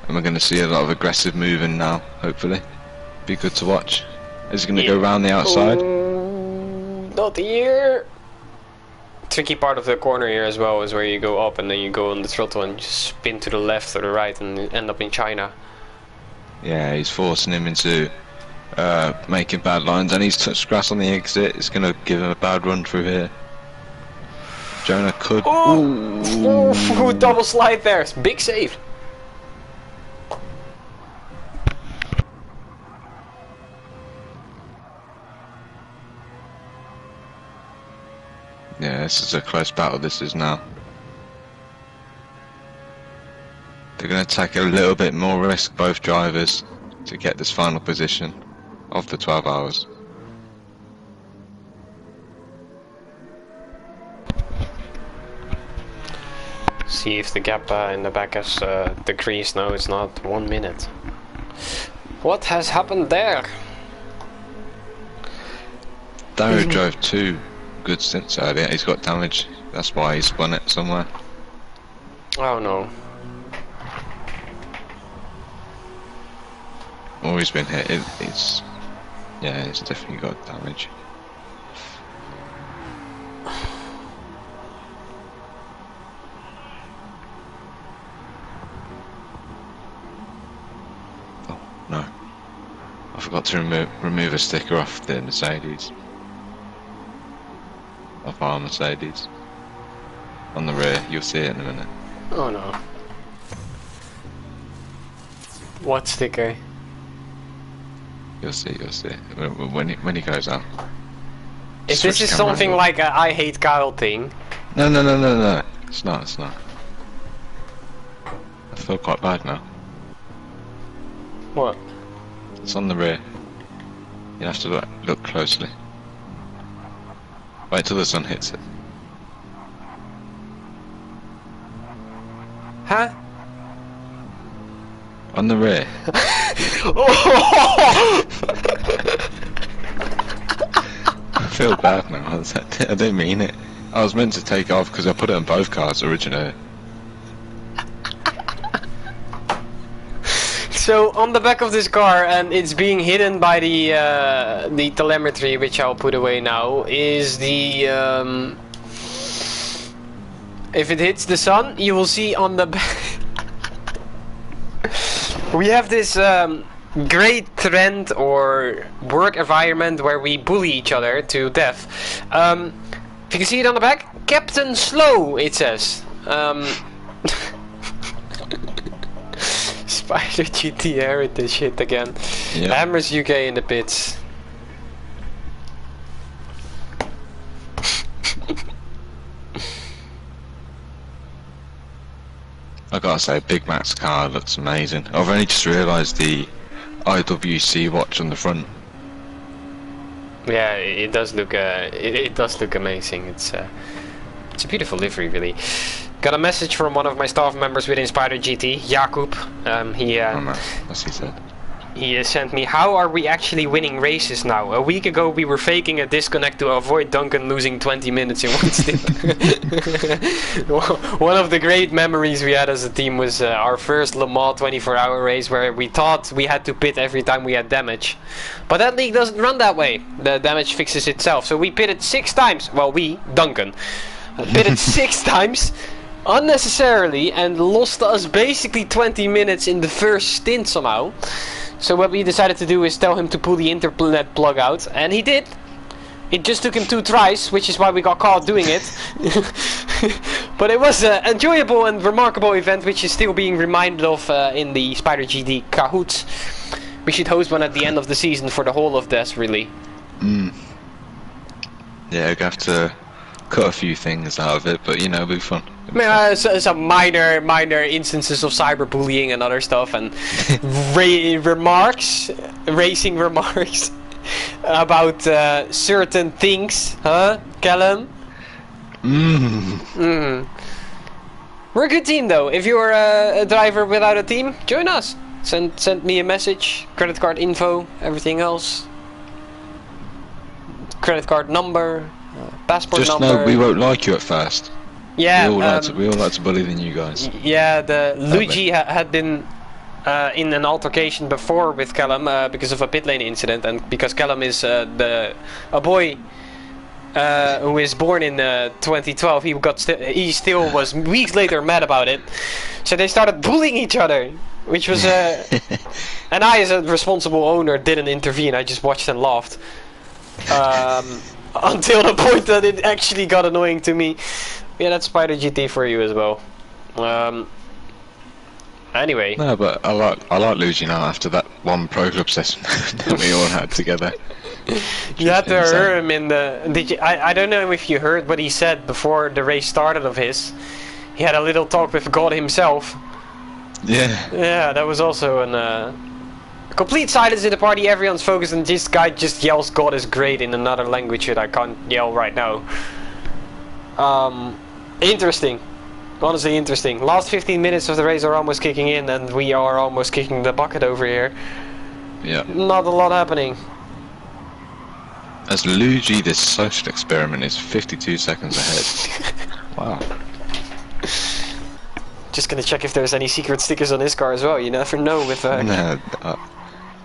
And we're going to see a lot of aggressive moving now, hopefully. Be good to watch. Is he going to go around the outside? Not here! Tricky part of the corner here as well is where you go up and then you go on the throttle and just spin to the left or the right and end up in China. Yeah, he's forcing him into making bad lines, and he's touched grass on the exit. It's going to give him a bad run through here. Jonah could... Ooh, double slide there. Big save. Yeah, this is a close battle, this is now. They're going to take a little bit more risk, both drivers, to get this final position of the 12 hours. See if the gap in the back has decreased. No, it's not. 1 minute. What has happened there? Dario drove 2 good stints earlier. He's got damage. That's why he spun it somewhere. Oh no. Or he's been hit. It's definitely got damage. No. I forgot to remove a sticker off the Mercedes. Off our Mercedes. On the rear, you'll see it in a minute. Oh no. What sticker? You'll see when he goes out. If this is something like a I hate Kyle thing. No. It's not. I feel quite bad now. What? It's on the rear. You have to look closely. Wait till the sun hits it. Huh? On the rear. I feel bad now. I didn't mean it. I was meant to take it off because I put it on both cars originally. So on the back of this car, and it's being hidden by the telemetry, which I'll put away now, is the if it hits the sun, you will see on the back. We have this great trend or work environment where we bully each other to death. If you can see it on the back, Captain Slow, it says. Spider GT heritage shit again. Yep. Hammers UK in the pits. I gotta say, Big Mac's car looks amazing. I've only just realised the IWC watch on the front. Yeah, it does look. It does look amazing. It's a beautiful livery, really. Got a message from one of my staff members within Spider GT, Jakub. Oh no, what's he said? He sent me, how are we actually winning races now? A week ago we were faking a disconnect to avoid Duncan losing 20 minutes in one stint. One of the great memories we had as a team was our first Le Mans 24-hour race where we thought we had to pit every time we had damage. But that league doesn't run that way. The damage fixes itself. So we pitted 6 times. Well, Duncan, pitted 6 times. Unnecessarily, and lost us basically 20 minutes in the first stint somehow. So what we decided to do is tell him to pull the internet plug out, and he did. It just took him 2 tries, which is why we got caught doing it. But it was an enjoyable and remarkable event, which is still being reminded of in the Spider GT Kahoots. We should host one at the end of the season for the whole of this, really. Yeah, we have to cut a few things out of it, but you know, it'll be fun. Some minor instances of cyberbullying and other stuff, and racing remarks about certain things, huh, Callum? We're a good team, though. If you're a driver without a team, join us. Send me a message, credit card info, everything else. Credit card number, passport number. Just know we won't like you at first. Yeah, we all like to bully the new guys. Yeah, Luigi had been in an altercation before with Callum because of a pit lane incident, and because Callum is a boy who is born in 2012, he still was weeks later mad about it. So they started bullying each other, which was and I, as a responsible owner, didn't intervene. I just watched and laughed until the point that it actually got annoying to me. Yeah, that's Spider GT for you as well. Anyway. No, but I like Luigi now after that one pro club session that we all had together. You had to hear him in the. I don't know if you heard what he said before the race started of his. He had a little talk with God himself. Yeah. Yeah, that was also an. Complete silence in the party, everyone's focused, and this guy just yells God is great in another language that I can't yell right now. Interesting. Honestly interesting. Last 15 minutes of the race are almost kicking in, and we are almost kicking the bucket over here. Yeah. Not a lot happening. As Luigi, this social experiment is 52 seconds ahead. Wow. Just gonna check if there's any secret stickers on his car as well. You never know with No,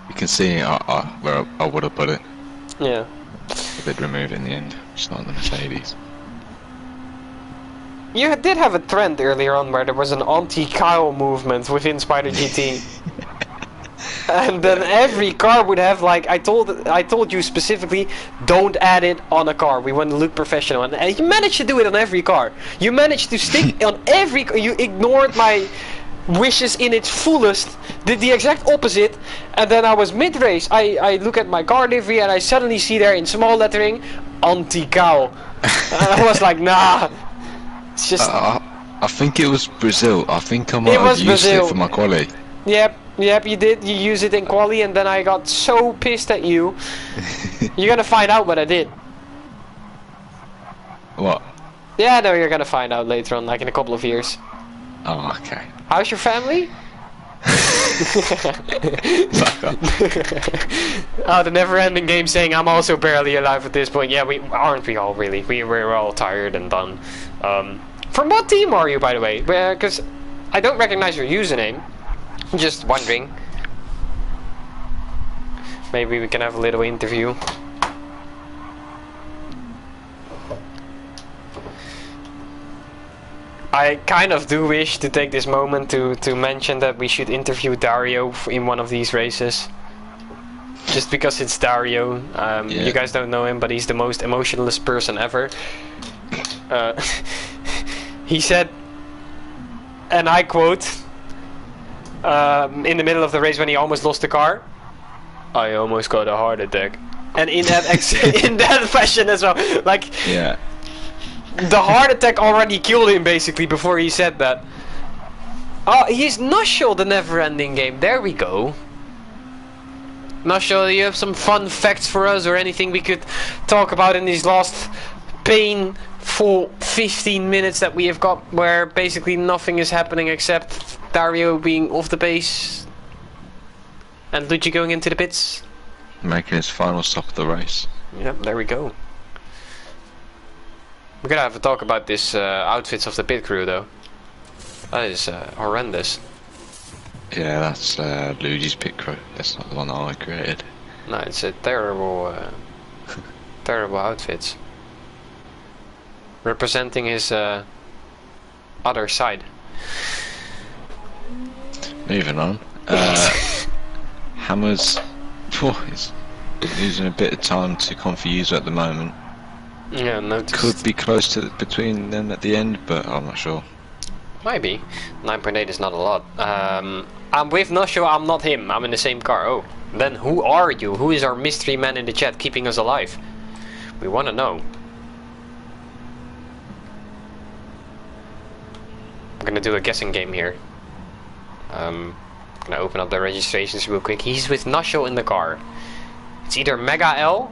you can see where I would have put it. Yeah. They'd remove it in the end. It's not the Mercedes. You did have a trend earlier on where there was an anti-Kyle movement within Spider GT. And then every car would have like I told you specifically, don't add it on a car. We want to look professional, and you managed to do it on every car. You managed to stick on every. You ignored my wishes in its fullest. Did the exact opposite, and then I was mid-race. I look at my car livery and I suddenly see there in small lettering, anti-cow. And I was like, nah. It's just. I think it was Brazil. I think I might have used Brazil. it for my quali. Yep, you did. You used it in quali, and then I got so pissed at you. You're gonna find out what I did. What? Yeah, no, you're gonna find out later on, like in a couple of years. Oh, okay. How's your family? Fuck up. Oh, the never-ending game saying I'm also barely alive at this point. Yeah, aren't we all really? We're all tired and done. From what team are you, by the way? Because I don't recognize your username. Just wondering. Maybe we can have a little interview. I kind of do wish to take this moment to mention that we should interview Dario in one of these races. Just because it's Dario. Yeah. You guys don't know him, but he's the most emotionless person ever. He said, and I quote, in the middle of the race when he almost lost the car, I almost got a heart attack. And in that in that fashion as well. Like, Yeah. the heart attack already killed him basically before he said that. Oh, he's Nushel, the never-ending game. There we go. Nushel, do you have some fun facts for us or anything we could talk about in these last painful 15 minutes that we have got, where basically nothing is happening except Dario being off the pace and Luigi going into the pits? Making his final stop of the race. Yep, there we go. We're gonna have a talk about this outfits of the pit crew though. That is horrendous. Yeah, that's Luigi's pit crew. That's not the one that I created. No, it's a terrible, terrible outfits. Representing his other side. Moving on. Hammer's he's losing a bit of time to Confuse at the moment. Yeah, noticed. Could be close to between them at the end, but I'm not sure. Maybe. 9.8 is not a lot. I'm with Nosho, I'm not him. I'm in the same car. Oh, then who are you? Who is our mystery man in the chat keeping us alive? We want to know. I'm gonna do a guessing game here. I'm gonna open up the registrations real quick. He's with Nosho in the car. It's either Mega L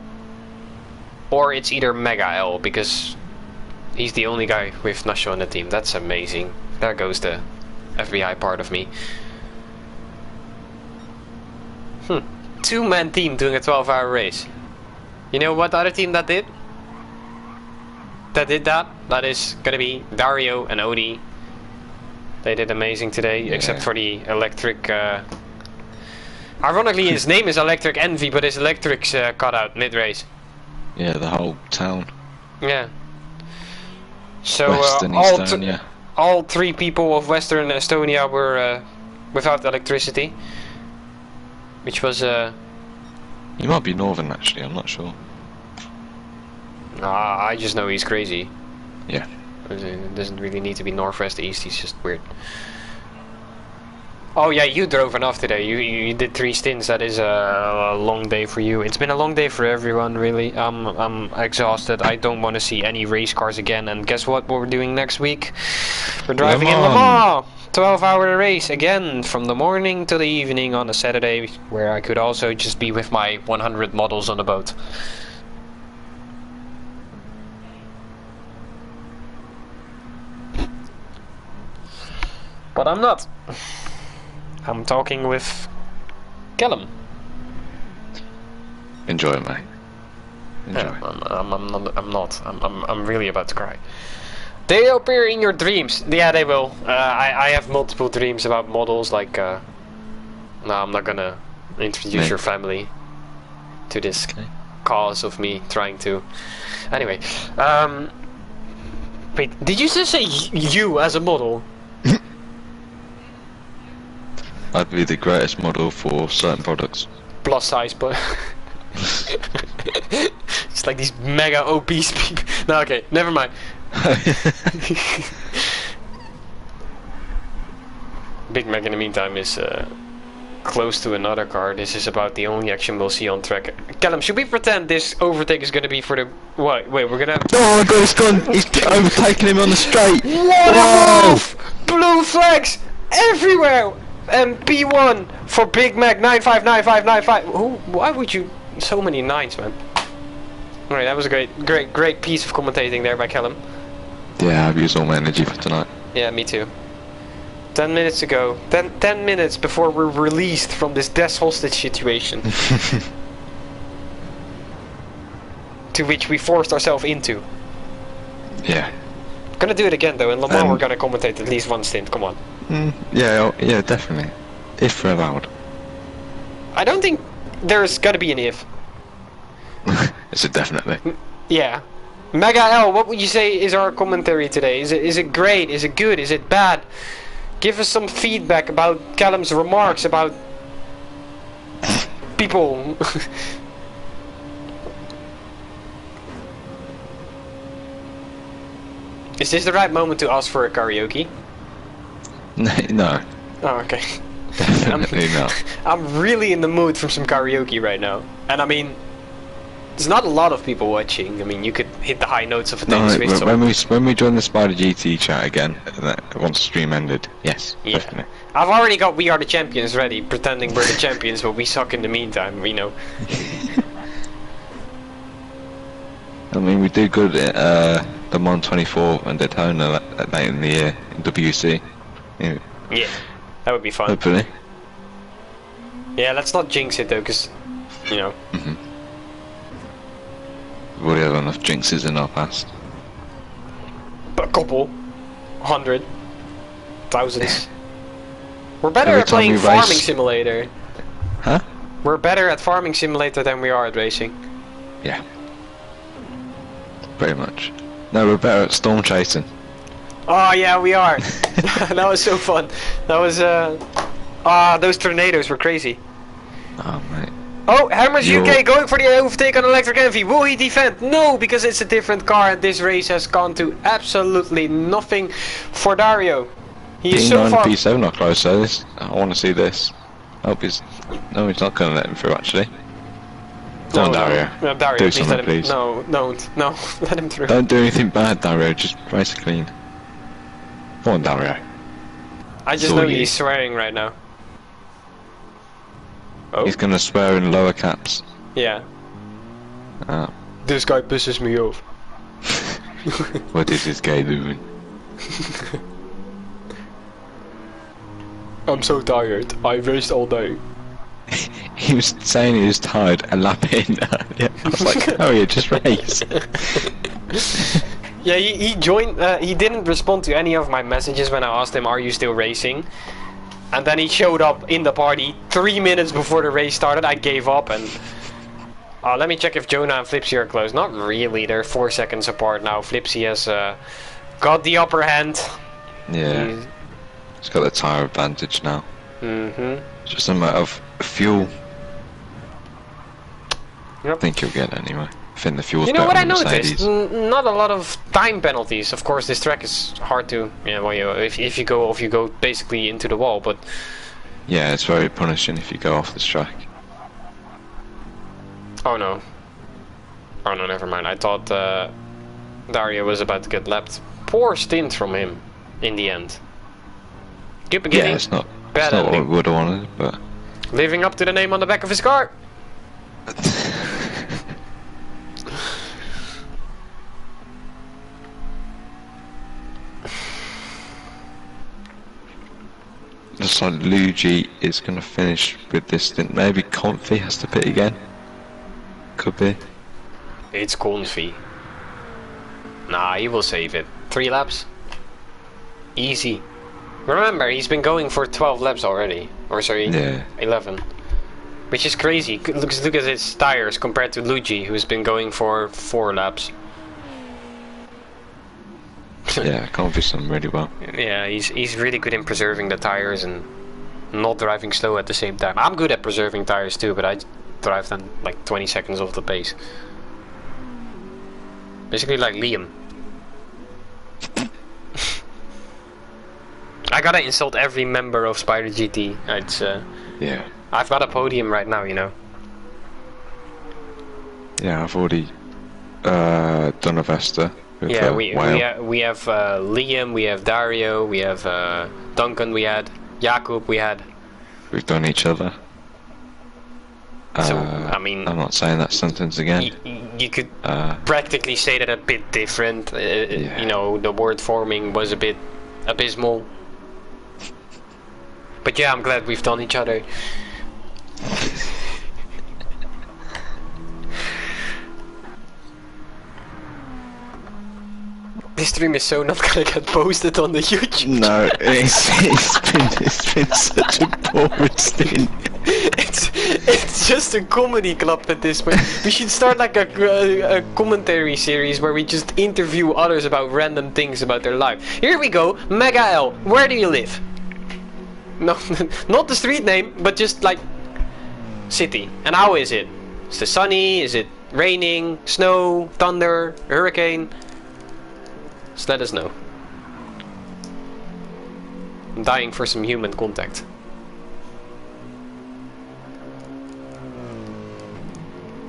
or it's either Mega L, because he's the only guy with Nosho on the team. That's amazing. There goes the FBI part of me. Two-man team doing a 12-hour race. You know what other team that did? That is gonna be Dario and Odie. They did amazing today, yeah. Except for the electric. Ironically, his name is Electric Envy, but his electric's cut out mid-race. Yeah, the whole town. Yeah. So Western Estonia. all three people of Western Estonia were without electricity, which was He might be northern actually. I'm not sure. I just know he's crazy. Yeah. It doesn't really need to be northwest, east. He's just weird. Oh yeah, you drove enough today. You did 3 stints. That is a long day for you. It's been a long day for everyone, really. I'm exhausted. I don't want to see any race cars again. And guess what we're doing next week? We're driving in Le Mans. 12-hour race again, from the morning to the evening on a Saturday, where I could also just be with my 100 models on the boat. But I'm not. I'm talking with Callum. Enjoy it, mate. Enjoy. Yeah, I'm really about to cry. They appear in your dreams. Yeah, they will. I have multiple dreams about models. Like, no, I'm not gonna introduce your family to this cause of me trying to. Anyway, wait, did you just say you as a model? I'd be the greatest model for certain products. Plus size, but it's like these mega obese people. No, okay, never mind. Big Mac in the meantime is close to another car. This is about the only action we'll see on track. Callum, should we pretend this overtake is going to be for the... What? Wait, we're going to... Oh my god, it's gone! He's overtaken him on the straight! What a move! Blue flags everywhere! And P1 for Big Mac 959595. Why would you... So many nines, man. Alright, that was a great piece of commentating there by Callum. Yeah, I've used all my energy for tonight. Yeah, me too. 10 minutes to go. 10 minutes before we're released from this death hostage situation. To which we forced ourselves into. Yeah. Gonna do it again though, in Le Mans we're gonna commentate at least one stint, come on. Yeah, definitely. If we're allowed. I don't think there's gonna be an if. Is it definitely? Yeah. Mega L, what would you say is our commentary today? Is it great? Is it good? Is it bad? Give us some feedback about Callum's remarks about people. Is this the right moment to ask for a karaoke? No. Oh, okay. Definitely not. I'm really in the mood for some karaoke right now. And I mean, there's not a lot of people watching. I mean, you could hit the high notes of a Taylor Swift song. When we join the Spider GT chat again, once the stream ended, yes, yeah. definitely. I've already got We Are the Champions ready, pretending we're the champions, but we suck in the meantime, you know. I mean, we do good at the Mon 24 and Daytona late in the year in WC. Yeah, that would be fun. hopefully. Yeah, let's not jinx it though, because, you know. We've already had enough jinxes in our past. A couple. 100. Thousands. We're better at playing Farming Simulator. Huh? We're better at Farming Simulator than we are at racing. Yeah. Pretty much. No, we're better at storm chasing. Oh yeah, we are. That was so fun. That was those tornadoes were crazy. Oh mate. Oh, Hammers UK going for the overtake on Electric Envy. Will he defend? No, because it's a different car and this race has gone to absolutely nothing for Dario. He is so far. P7 are close, so this, I want to see this. I hope he's... No, he's not going to let him through actually. Come on, Dario. No, Dario, do please something, let him. please. No, don't. No, let him through. Don't do anything bad, Dario. Just race clean. Come on, Dario. I just know he's swearing right now. Oh. He's gonna swear in lower caps. Yeah. This guy pisses me off. What is this guy doing? I'm so tired. I raced all day. He was saying he was tired a lap in. Yeah, I was like, oh yeah, just race. Yeah, he joined. He didn't respond to any of my messages when I asked him, "Are you still racing?" And then he showed up in the party 3 minutes before the race started. I gave up and... let me check if Jonah and Flipsy are close. Not really, they're 4 seconds apart now. Flipsy has got the upper hand. Yeah, he's got the tyre advantage now. It's just a matter of fuel. Yep. I think he'll get it anyway. I think the fuel's you know better what I than noticed? Mercedes. Not a lot of time penalties. Of course, this track is hard to... Yeah, well, if you go basically into the wall, but... Yeah, it's very punishing if you go off this track. Oh no. Oh no, never mind. I thought Dario was about to get lapped. Poor stint from him, in the end. Good beginning. Yeah, it's not bad what we ending. would have wanted, but... Living up to the name on the back of his car. Looks like Luigi is going to finish with this stint. Maybe Comfy has to pit again. Could be. It's Confi. Nah, he will save it. 3 laps. Easy. Remember, he's been going for 12 laps already. Or sorry, Yeah. 11. Which is crazy. Look at his tires compared to Luigi, who's been going for 4 laps. Yeah, Comfy's done really well. Yeah, he's really good in preserving the tires and not driving slow at the same time. I'm good at preserving tires too, but I drive them like 20 seconds off the pace. Basically like Liam. I gotta insult every member of Spider GT. It's Yeah. I've got a podium right now, you know. Yeah, I've already done a Vesta. With, Yeah, we have Liam, we have Dario, we have Duncan, we had Jakub, we had. We've done each other. So I mean, I'm not saying that sentence again. You could practically say that a bit different. Yeah. You know, the word forming was a bit abysmal. But yeah, I'm glad we've done each other. This stream is so not gonna get posted on the YouTube. No, it's been such a boring stint. It's just a comedy club at this point. We should start like a commentary series where we just interview others about random things about their life. Here we go, Mega L. Where do you live? No, not the street name, but just like city. And how is it? Is it sunny? Is it raining? Snow? Thunder? Hurricane? Just let us know. I'm dying for some human contact.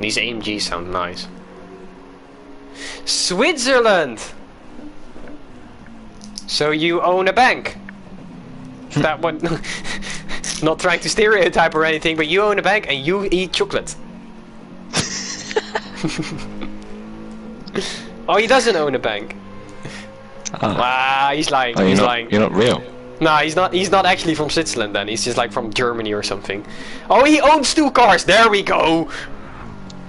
These AMGs sound nice. Switzerland! So you own a bank? That one. Not trying to stereotype or anything, but you own a bank and you eat chocolate. Oh, he doesn't own a bank. Ah, he's lying. Oh, He's lying. You're not real. Nah, he's not. He's not actually from Switzerland. Then he's just like from Germany or something. Oh, he owns 2 cars. There we go.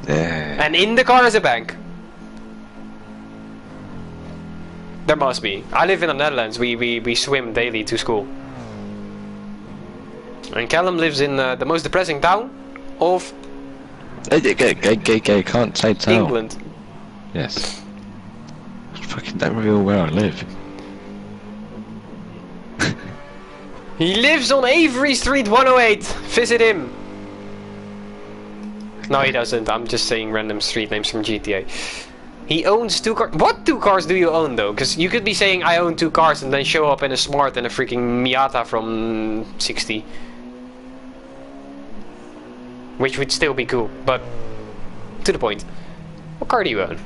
Yeah. And in the car is a bank. There must be. I live in the Netherlands. We swim daily to school. And Callum lives in the most depressing town of Can't say town. England. Yes. Fucking don't reveal where I live. He lives on Avery Street 108. Visit him. No, he doesn't. I'm just saying random street names from GTA. He owns 2 cars. What 2 cars do you own though? Because you could be saying I own 2 cars and then show up in a Smart and a freaking Miata from 60. Which would still be cool, but to the point. What car do you own?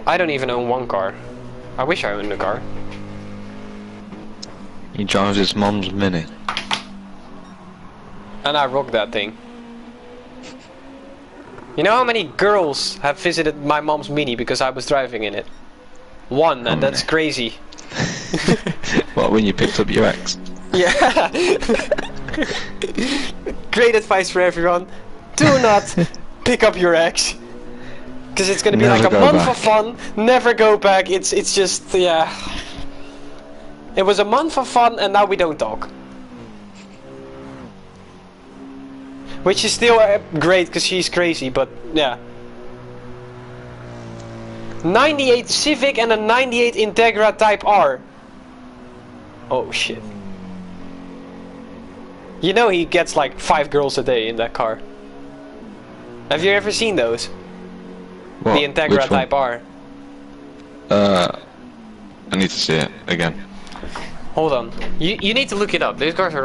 I don't even own 1 car. I wish I owned a car. He drives his mom's Mini. And I rock that thing. You know how many girls have visited my mom's Mini because I was driving in it? 1, and that's crazy. What, when you picked up your ex? Yeah. Great advice for everyone. Do not pick up your ex. Because it's gonna be Never like a go month back. of fun. Never go back. It's just, yeah. It was a month of fun and now we don't talk. Which is still great because she's crazy, but yeah. 98 Civic and a 98 Integra Type R. Oh shit. You know he gets like 5 girls a day in that car. Have you ever seen those? What? The Integra Which one? Type R. I need to see it again. Hold on. You need to look it up. Those cars are